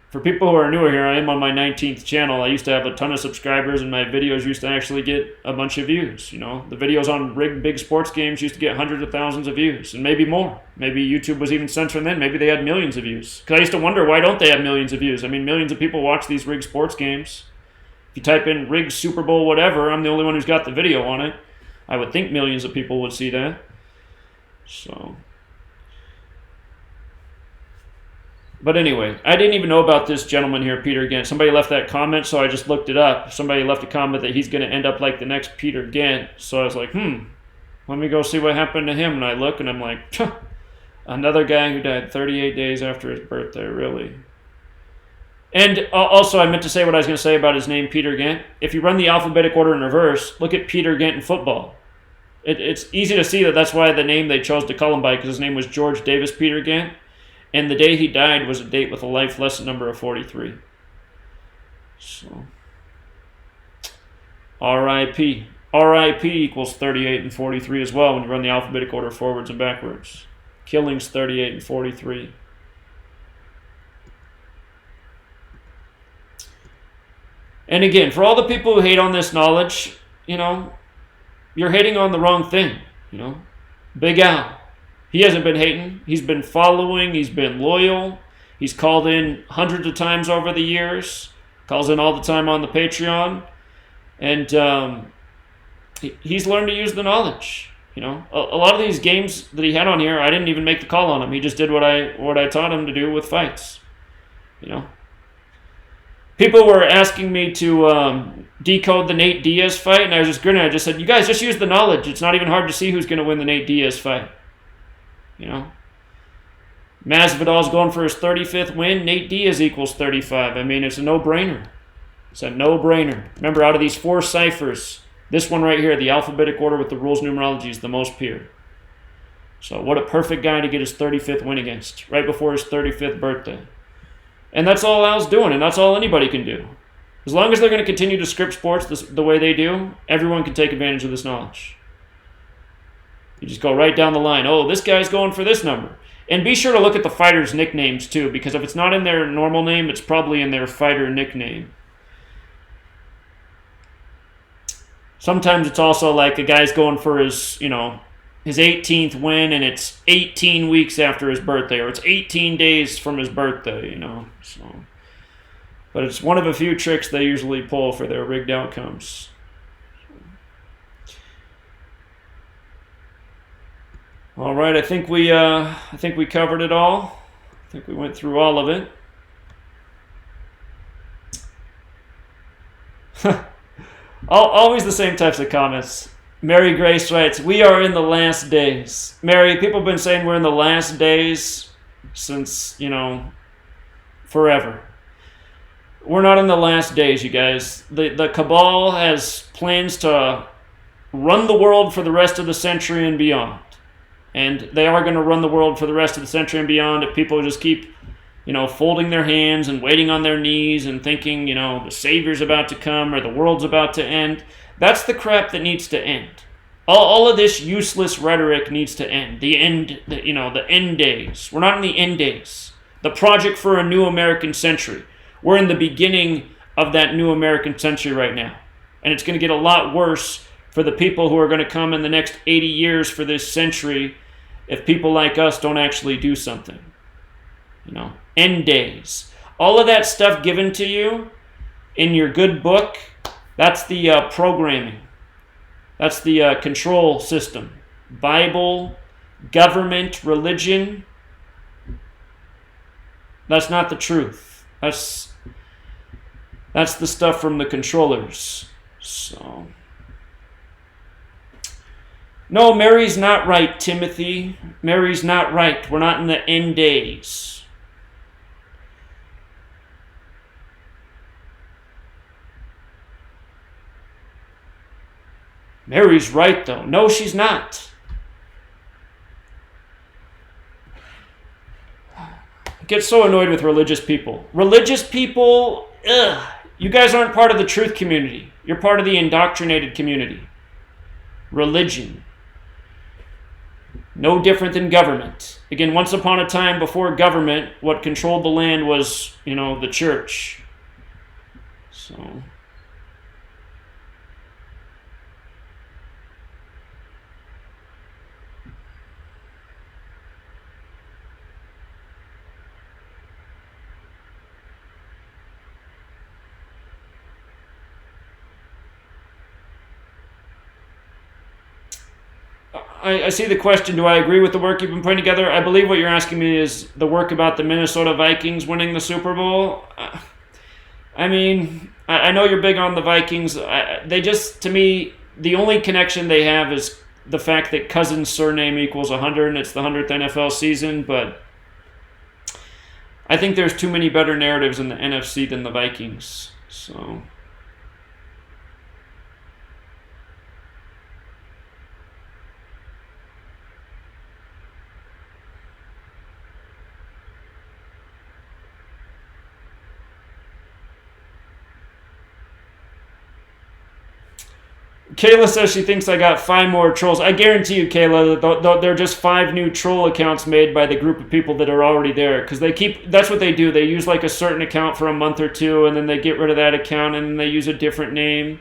for people who are newer here, I am on my 19th channel. I used to have a ton of subscribers, and my videos used to actually get a bunch of views. The videos on rigged big sports games used to get hundreds of thousands of views, and maybe more. Maybe YouTube was even censoring then. Maybe they had millions of views. Because I used to wonder, why don't they have millions of views? Millions of people watch these rigged sports games. If you type in rigged Super Bowl whatever, I'm the only one who's got the video on it. I would think millions of people would see that. So, But anyway, I didn't even know about this gentleman here, Peter Gant. Somebody left that comment, so I just looked it up. Somebody left a comment that he's going to end up like the next Peter Gant. So I was like, let me go see what happened to him. And I look, and I'm like, another guy who died 38 days after his birthday, really. And also, I meant to say what I was going to say about his name, Peter Gant. If you run the alphabetic order in reverse, look at Peter Gant in football. It's easy to see that that's why the name they chose to call him by, because his name was George Davis Peter Gant. And the day he died was a date with a life lesson number of 43. So, R.I.P. R.I.P. equals 38 and 43 as well when you run the alphabetic order forwards and backwards. Killings 38 and 43. And again, for all the people who hate on this knowledge, you're hating on the wrong thing. Big Al. He hasn't been hating. He's been following. He's been loyal. He's called in hundreds of times over the years. Calls in all the time on the Patreon. And he's learned to use the knowledge. A lot of these games that he had on here, I didn't even make the call on him. He just did what I taught him to do with fights. People were asking me to decode the Nate Diaz fight, and I was just grinning. I just said, you guys just use the knowledge. It's not even hard to see who's going to win the Nate Diaz fight. Masvidal's going for his 35th win. Nate Diaz equals 35. I mean, it's a no-brainer. It's a no-brainer. Remember, out of these 4 ciphers, this one right here, the alphabetic order with the rules numerology, is the most pure. So what a perfect guy to get his 35th win against, right before his 35th birthday. And that's all Al's doing, and that's all anybody can do. As long as they're going to continue to script sports the way they do, everyone can take advantage of this knowledge. You just go right down the line. Oh, this guy's going for this number. And be sure to look at the fighters' nicknames, too, because if it's not in their normal name, it's probably in their fighter nickname. Sometimes it's also like a guy's going for his 18th win, and it's 18 weeks after his birthday, or it's 18 days from his birthday, So, but it's one of a few tricks they usually pull for their rigged outcomes. All right, I think we covered it all. I think we went through all of it. Always the same types of comments. Mary Grace writes, we are in the last days. Mary, people have been saying we're in the last days since, forever. We're not in the last days, you guys. The cabal has plans to run the world for the rest of the century and beyond. And they are going to run the world for the rest of the century and beyond if people just keep, folding their hands and waiting on their knees and thinking, the Savior's about to come or the world's about to end. That's the crap that needs to end. All of this useless rhetoric needs to end. The end days. We're not in the end days. The project for a new American century. We're in the beginning of that new American century right now. And it's going to get a lot worse for the people who are going to come in the next 80 years for this century if people like us don't actually do something. End days. All of that stuff given to you in your good book, that's the programming. That's the control system. Bible, government, religion. That's not the truth. That's the stuff from the controllers. So, no, Mary's not right, Timothy. Mary's not right. We're not in the end days. Mary's right, though. No, she's not. I get so annoyed with religious people. Religious people, you guys aren't part of the truth community. You're part of the indoctrinated community. Religion. No different than government. Again, once upon a time before government, what controlled the land was, the church. So... I see the question. Do I agree with the work you've been putting together? I believe what you're asking me is the work about the Minnesota Vikings winning the Super Bowl. I mean, I know you're big on the Vikings. They just, to me, the only connection they have is the fact that Cousins' surname equals 100 and it's the 100th NFL season. But I think there's too many better narratives in the NFC than the Vikings. So... Kayla says she thinks I got 5 more trolls. I guarantee you, Kayla, that there are just 5 new troll accounts made by the group of people that are already there. Because that's what they do. They use like a certain account for a month or two, and then they get rid of that account, and then they use a different name.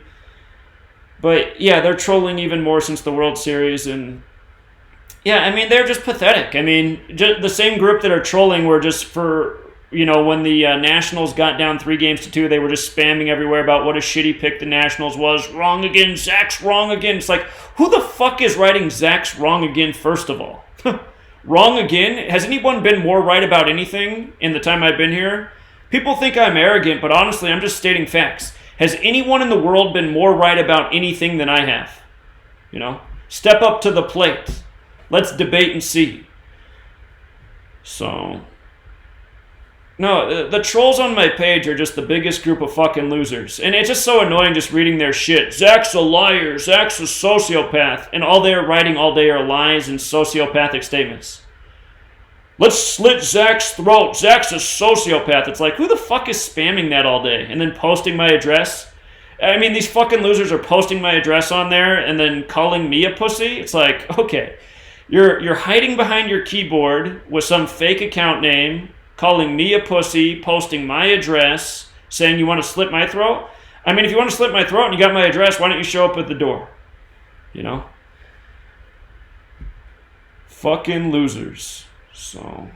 But yeah, they're trolling even more since the World Series. And yeah, I mean, they're just pathetic. I mean, just the same group that are trolling were just for... when the Nationals got down 3-2, they were just spamming everywhere about what a shitty pick the Nationals was. Wrong again, Zach's wrong again. It's like, who the fuck is writing Zach's wrong again, first of all? Wrong again? Has anyone been more right about anything in the time I've been here? People think I'm arrogant, but honestly, I'm just stating facts. Has anyone in the world been more right about anything than I have? Step up to the plate. Let's debate and see. So... No, the trolls on my page are just the biggest group of fucking losers. And it's just so annoying just reading their shit. Zach's a liar. Zach's a sociopath. And all they're writing all day are lies and sociopathic statements. Let's slit Zach's throat. Zach's a sociopath. It's like, who the fuck is spamming that all day? And then posting my address? I mean, these fucking losers are posting my address on there and then calling me a pussy? It's like, okay. You're hiding behind your keyboard with some fake account name, calling me a pussy, posting my address, saying you want to slit my throat? I mean, if you want to slit my throat and you got my address, why don't you show up at the door? Fucking losers. So...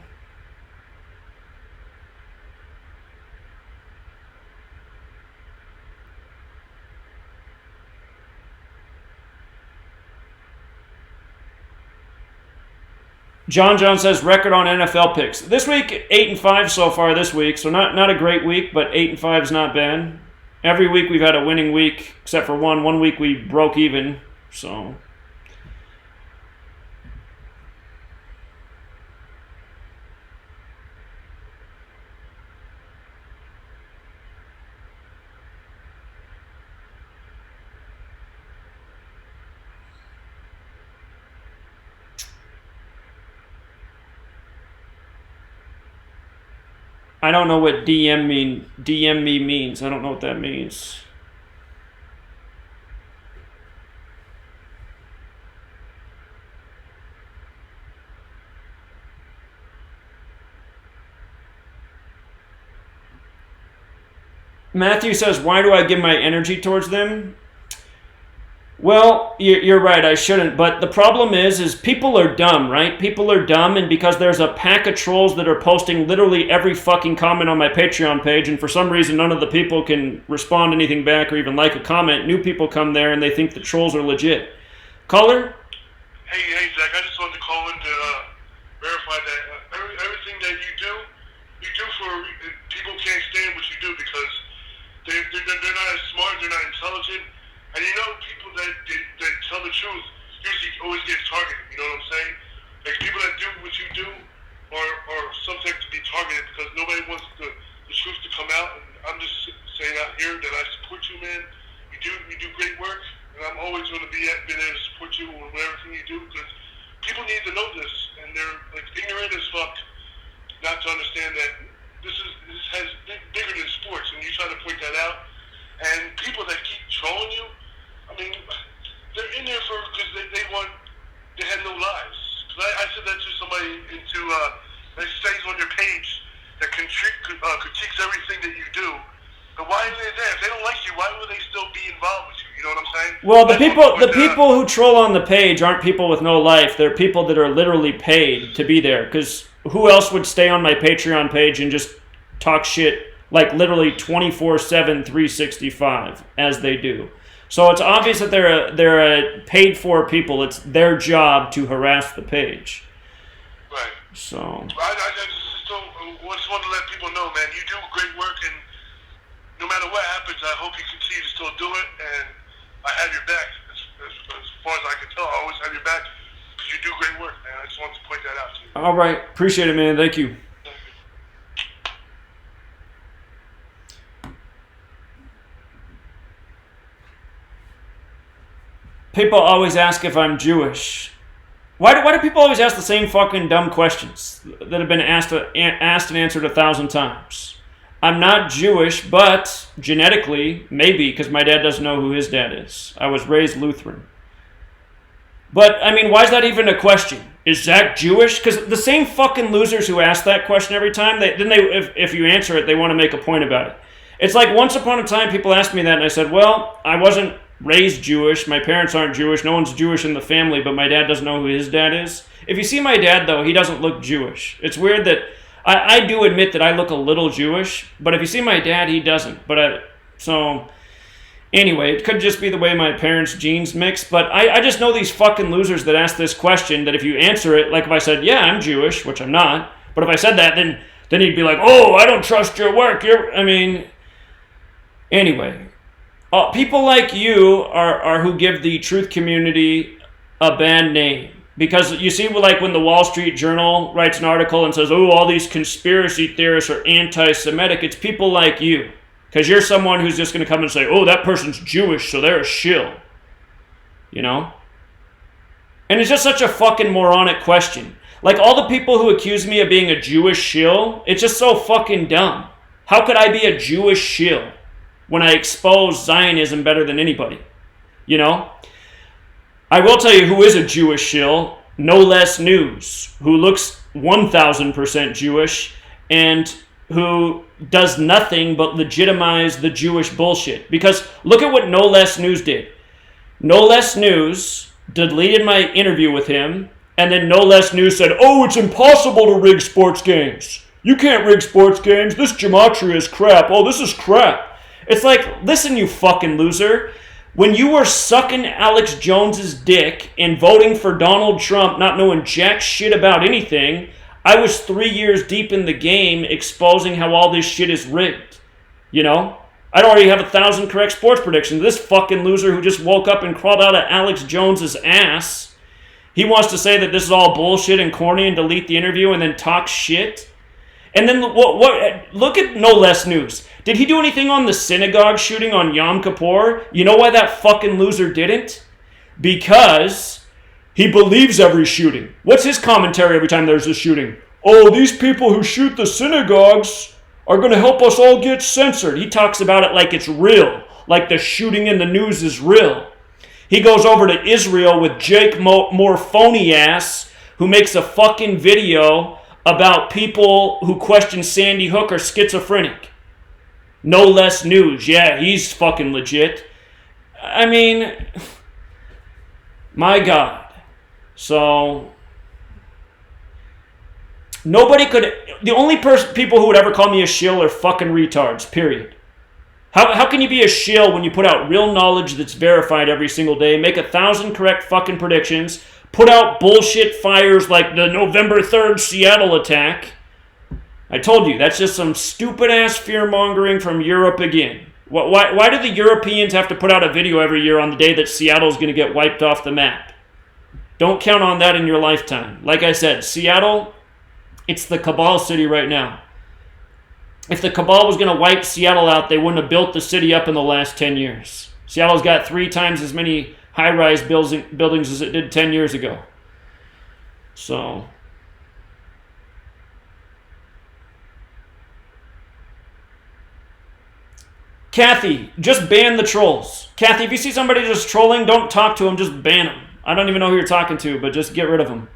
John says record on NFL picks. This week, 8-5 so far this week, so not a great week, but 8-5's not bad. Every week we've had a winning week, except for one. One week we broke even, so... I don't know what DM me means. I don't know what that means. Matthew says, why do I give my energy towards them? Well, you're right, I shouldn't. But the problem is people are dumb, right? People are dumb, and because there's a pack of trolls that are posting literally every fucking comment on my Patreon page, and for some reason none of the people can respond anything back or even like a comment, new people come there and they think the trolls are legit. Caller? Hey, Zach, I just wanted to call in to verify that everything that you do for people can't stand what you do because they're not as smart, they're not intelligent. And people that tell the truth usually always get targeted, you know what I'm saying? Like, people that do what you do are subject to be targeted because nobody wants the truth to come out. And I'm just saying out here that I support you, man. You do great work, and I'm always going to be there to support you with everything you do because people need to know this, and they're, like, ignorant as fuck not to understand that this has bigger than sports, and you try to point that out. And people that keep trolling you, I mean, they're in there because they had no lives. Cause I said that to somebody that stays on your page that critiques everything that you do. But why are they there? If they don't like you, why would they still be involved with you? You know what I'm saying? Well, the people who troll on the page aren't people with no life. They're people that are literally paid to be there. Because who else would stay on my Patreon page and just talk shit like literally 24/7, 365 as they do? So it's obvious that they're a paid for people. It's their job to harass the page. Right. So I just want to let people know, man, you do great work, and no matter what happens, I hope you continue to still do it, and I have your back. As far as I can tell, I always have your back because you do great work, man. I just wanted to point that out to you. all right, appreciate it, man. Thank you. People always ask if I'm Jewish. Why do people always ask the same fucking dumb questions that have been asked and answered 1,000 times? I'm not Jewish, but genetically, maybe, because my dad doesn't know who his dad is. I was raised Lutheran. But, I mean, why is that even a question? Is Zach Jewish? Because the same fucking losers who ask that question every time, if you answer it, they want to make a point about it. It's like once upon a time people asked me that, and I said, well, I wasn't raised Jewish. My parents aren't Jewish. No one's Jewish in the family, but my dad doesn't know who his dad is. If you see my dad, though, he doesn't look Jewish. It's weird that I do admit that I look a little Jewish, but if you see my dad, he doesn't. So anyway, it could just be the way my parents' genes mix, but I just know these fucking losers that ask this question that if you answer it, like if I said, yeah, I'm Jewish, which I'm not, but if I said that, then he'd be like, oh, I don't trust your work. Anyway. People like you are who give the truth community a bad name. Because you see, like when the Wall Street Journal writes an article and says, oh, all these conspiracy theorists are anti-Semitic, it's people like you. Because you're someone who's just going to come and say, oh, that person's Jewish, so they're a shill. You know? And it's just such a fucking moronic question. Like all the people who accuse me of being a Jewish shill, it's just so fucking dumb. How could I be a Jewish shill when I expose Zionism better than anybody? You know? I will tell you who is a Jewish shill, No Less News, who looks 1,000% Jewish and who does nothing but legitimize the Jewish bullshit. Because look at what No Less News did. No Less News deleted my interview with him, and then No Less News said, oh, it's impossible to rig sports games. You can't rig sports games. This Gematria is crap. Oh, this is crap. It's like, listen, you fucking loser. When you were sucking Alex Jones's dick and voting for Donald Trump, not knowing jack shit about anything, I was 3 years deep in the game exposing how all this shit is rigged. You know? I'd already have 1,000 correct sports predictions. This fucking loser who just woke up and crawled out of Alex Jones's ass, he wants to say that this is all bullshit and corny and delete the interview and then talk shit. And then look at No Less News. Did he do anything on the synagogue shooting on Yom Kippur? You know why that fucking loser didn't? Because he believes every shooting. What's his commentary every time there's a shooting? Oh, these people who shoot the synagogues are going to help us all get censored. He talks about it like it's real, like the shooting in the news is real. He goes over to Israel with Jake Morphony ass, who makes a fucking video about people who question Sandy Hook are schizophrenic. No Less News. Yeah, he's fucking legit. I mean, my God. So, nobody could... The only people who would ever call me a shill are fucking retards, period. How can you be a shill when you put out real knowledge that's verified every single day, make 1,000 correct fucking predictions, put out bullshit fires like the November 3rd Seattle attack? I told you, that's just some stupid-ass fear-mongering from Europe again. Why do the Europeans have to put out a video every year on the day that Seattle's going to get wiped off the map? Don't count on that in your lifetime. Like I said, Seattle, it's the cabal city right now. If the cabal was going to wipe Seattle out, they wouldn't have built the city up in the last 10 years. Seattle's got 3 times as many high-rise buildings as it did 10 years ago. So... Kathy, just ban the trolls. Kathy, if you see somebody just trolling, don't talk to them, just ban them. I don't even know who you're talking to, but just get rid of them.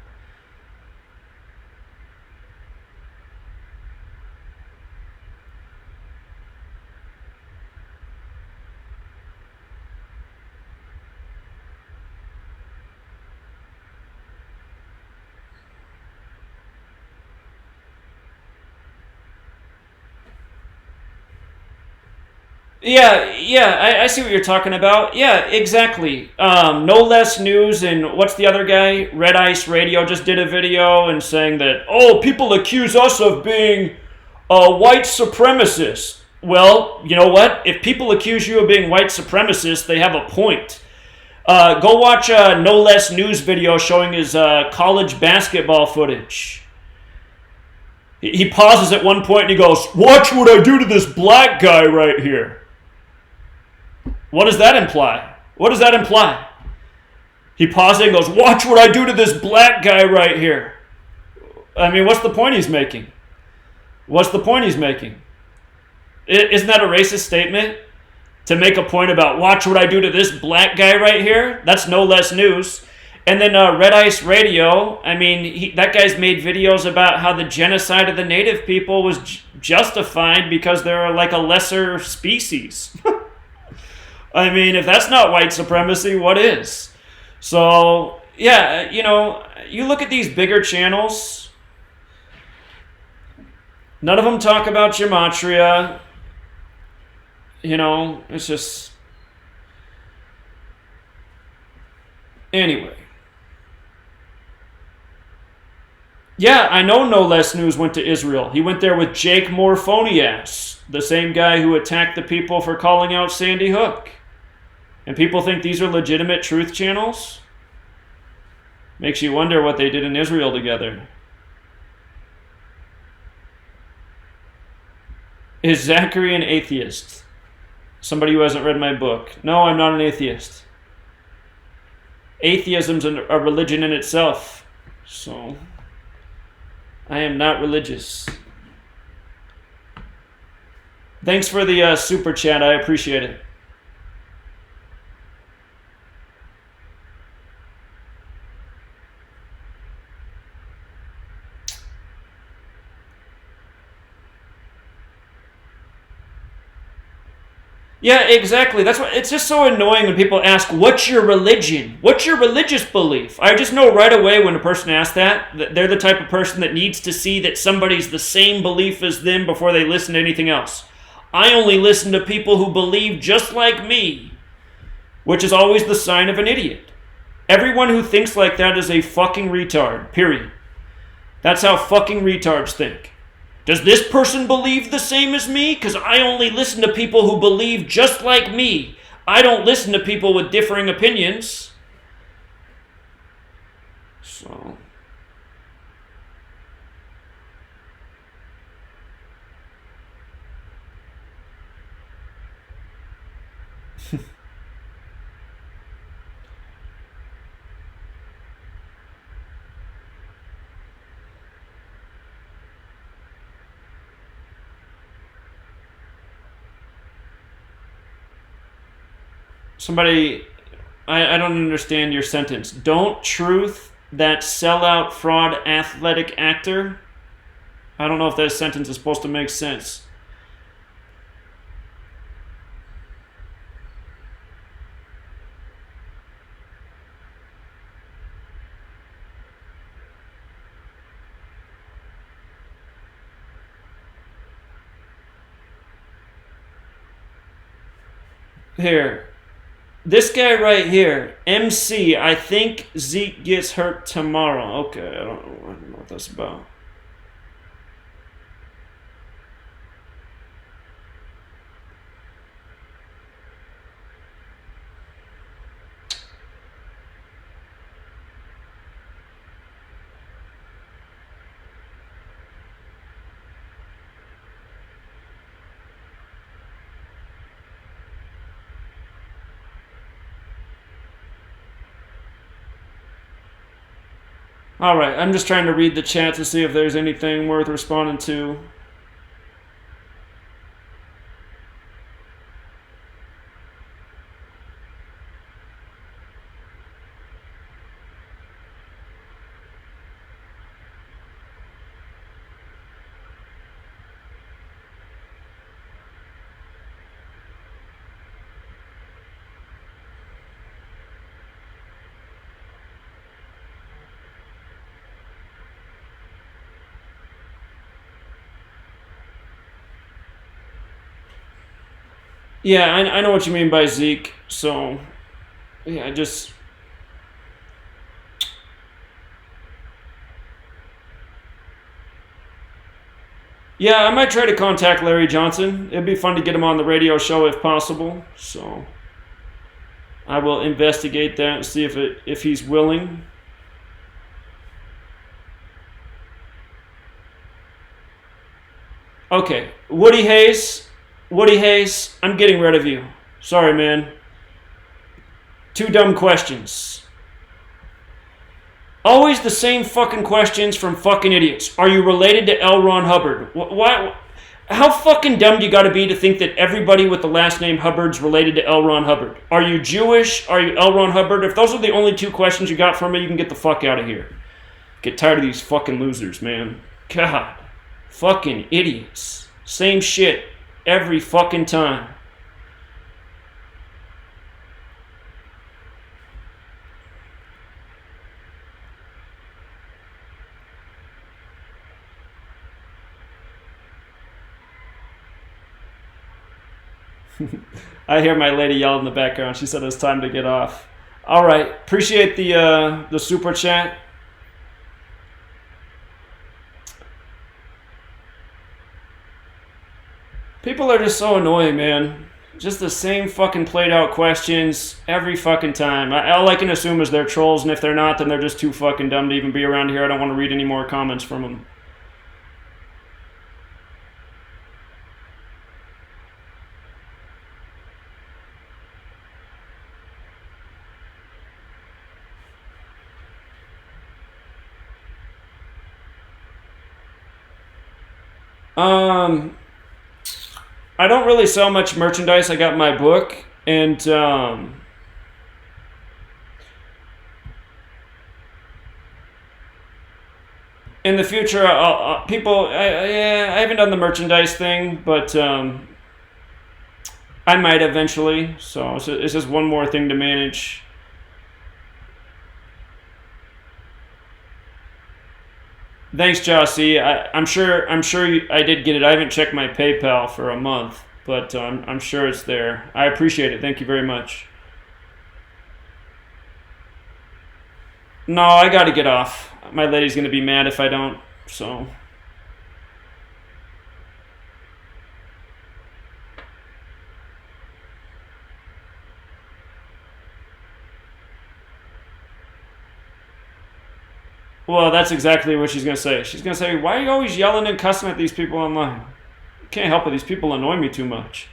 Yeah, I see what you're talking about. Yeah, exactly. No Less News and what's the other guy? Red Ice Radio just did a video and saying that, oh, people accuse us of being white supremacists. Well, you know what? If people accuse you of being white supremacists, they have a point. Go watch a No Less News video showing his college basketball footage. He pauses at one point and he goes, watch what I do to this black guy right here. What does that imply? What does that imply? He pauses and goes, watch what I do to this black guy right here. I mean, what's the point he's making? What's the point he's making? Isn't that a racist statement? To make a point about, watch what I do to this black guy right here? That's No Less News. And then Red Ice Radio, I mean, that guy's made videos about how the genocide of the native people was justified because they're like a lesser species. I mean, if that's not white supremacy, what is? So, yeah, you know, you look at these bigger channels, none of them talk about Gematria. You know, it's just... Anyway. Yeah, I know No Less News went to Israel. He went there with Jake Morphonias, the same guy who attacked the people for calling out Sandy Hook. And people think these are legitimate truth channels? Makes you wonder what they did in Israel together. Is Zachary an atheist? Somebody who hasn't read my book. No, I'm not an atheist. Atheism's a religion in itself. So, I am not religious. Thanks for the super chat. I appreciate it. Yeah, exactly. That's what it's just so annoying when people ask, "What's your religion? What's your religious belief?" I just know right away when a person asks that they're the type of person that needs to see that somebody's the same belief as them before they listen to anything else. I only listen to people who believe just like me, which is always the sign of an idiot. Everyone who thinks like that is a fucking retard, period. That's how fucking retards think. Does this person believe the same as me? Because I only listen to people who believe just like me. I don't listen to people with differing opinions. So... Somebody, I don't understand your sentence. Don't truth that sellout fraud athletic actor? I don't know if that sentence is supposed to make sense. Here. This guy right here, MC, I think Zeke gets hurt tomorrow. Okay, I don't know what that's about. Alright, I'm just trying to read the chat to see if there's anything worth responding to. Yeah, I know what you mean by Zeke. So, yeah, just... Yeah, I might try to contact Larry Johnson. It'd be fun to get him on the radio show if possible. So, I will investigate that and see if he's willing. Okay, Woody Hayes, I'm getting rid of you. Sorry, man. 2 dumb questions. Always the same fucking questions from fucking idiots. Are you related to L. Ron Hubbard? Why? How fucking dumb do you gotta be to think that everybody with the last name Hubbard's related to L. Ron Hubbard? Are you Jewish? Are you L. Ron Hubbard? If those are the only 2 questions you got from me, you can get the fuck out of here. Get tired of these fucking losers, man. God. Fucking idiots. Same shit every fucking time. I hear my lady yell in the background. She said it's time to get off. All right. Appreciate the super chat. People are just so annoying, man. Just the same fucking played out questions every fucking time. All I can assume is they're trolls, and if they're not, then they're just too fucking dumb to even be around here. I don't want to read any more comments from them. I don't really sell much merchandise. I got my book, and in the future, I haven't done the merchandise thing, but I might eventually. So it's just one more thing to manage. Thanks, Jossie. I'm sure I did get it. I haven't checked my PayPal for a month, but I'm sure it's there. I appreciate it. Thank you very much. No, I got to get off. My lady's gonna be mad if I don't. So. Well, that's exactly what she's going to say. She's going to say, why are you always yelling and cussing at these people online? Can't help it. These people annoy me too much.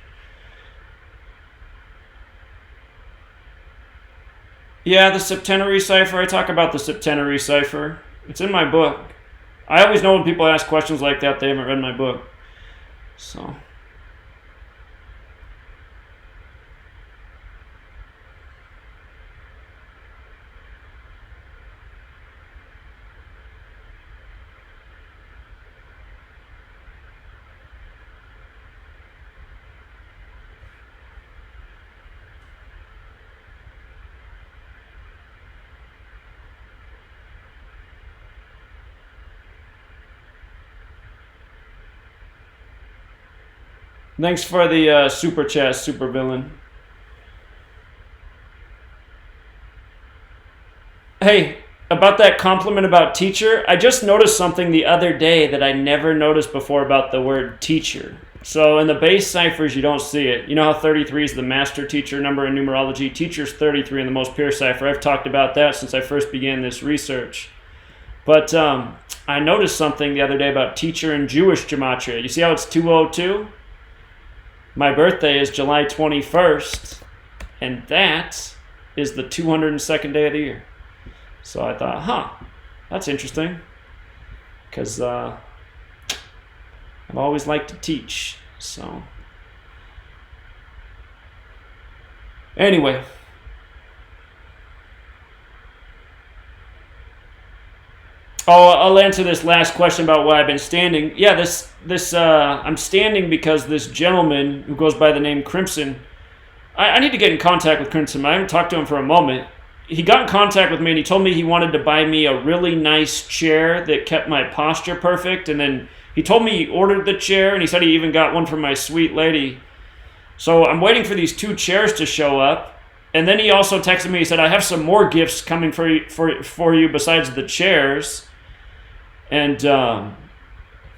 Yeah, the septenary cipher. I talk about the septenary cipher. It's in my book. I always know when people ask questions like that, they haven't read my book. So... Thanks for the super chat, super villain. Hey, about that compliment about teacher, I just noticed something the other day that I never noticed before about the word teacher. So in the base ciphers, you don't see it. You know how 33 is the master teacher number in numerology? Teacher's 33 in the most pure cipher. I've talked about that since I first began this research. But I noticed something the other day about teacher in Jewish Gematria. You see how it's 202? My birthday is July 21st, and that is the 202nd day of the year. So I thought, that's interesting, because I've always liked to teach. So anyway. Oh, I'll answer this last question about why I've been standing. Yeah, I'm standing because this gentleman who goes by the name Crimson, I need to get in contact with Crimson. I haven't talked to him for a moment. He got in contact with me and he told me he wanted to buy me a really nice chair that kept my posture perfect. And then he told me he ordered the chair and he said he even got one from my sweet lady. So I'm waiting for these 2 chairs to show up. And then he also texted me. He said, I have some more gifts coming for you besides the chairs. And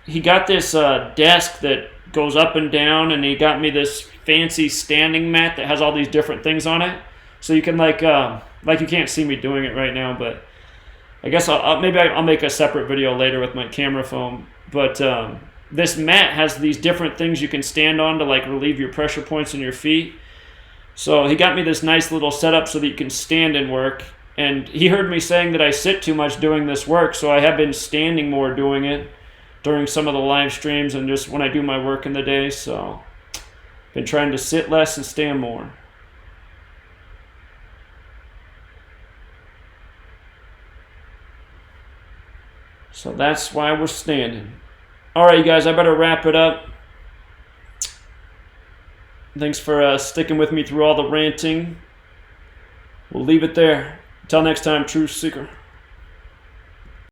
he got this desk that goes up and down. And he got me this fancy standing mat that has all these different things on it. So you can like you can't see me doing it right now, but I guess maybe I'll make a separate video later with my camera phone. But this mat has these different things you can stand on to like relieve your pressure points in your feet. So he got me this nice little setup so that you can stand and work. And he heard me saying that I sit too much doing this work, so I have been standing more doing it during some of the live streams and just when I do my work in the day. So been trying to sit less and stand more. So that's why we're standing. All right, you guys, I better wrap it up. Thanks for sticking with me through all the ranting. We'll leave it there. Until next time, Truth Seeker.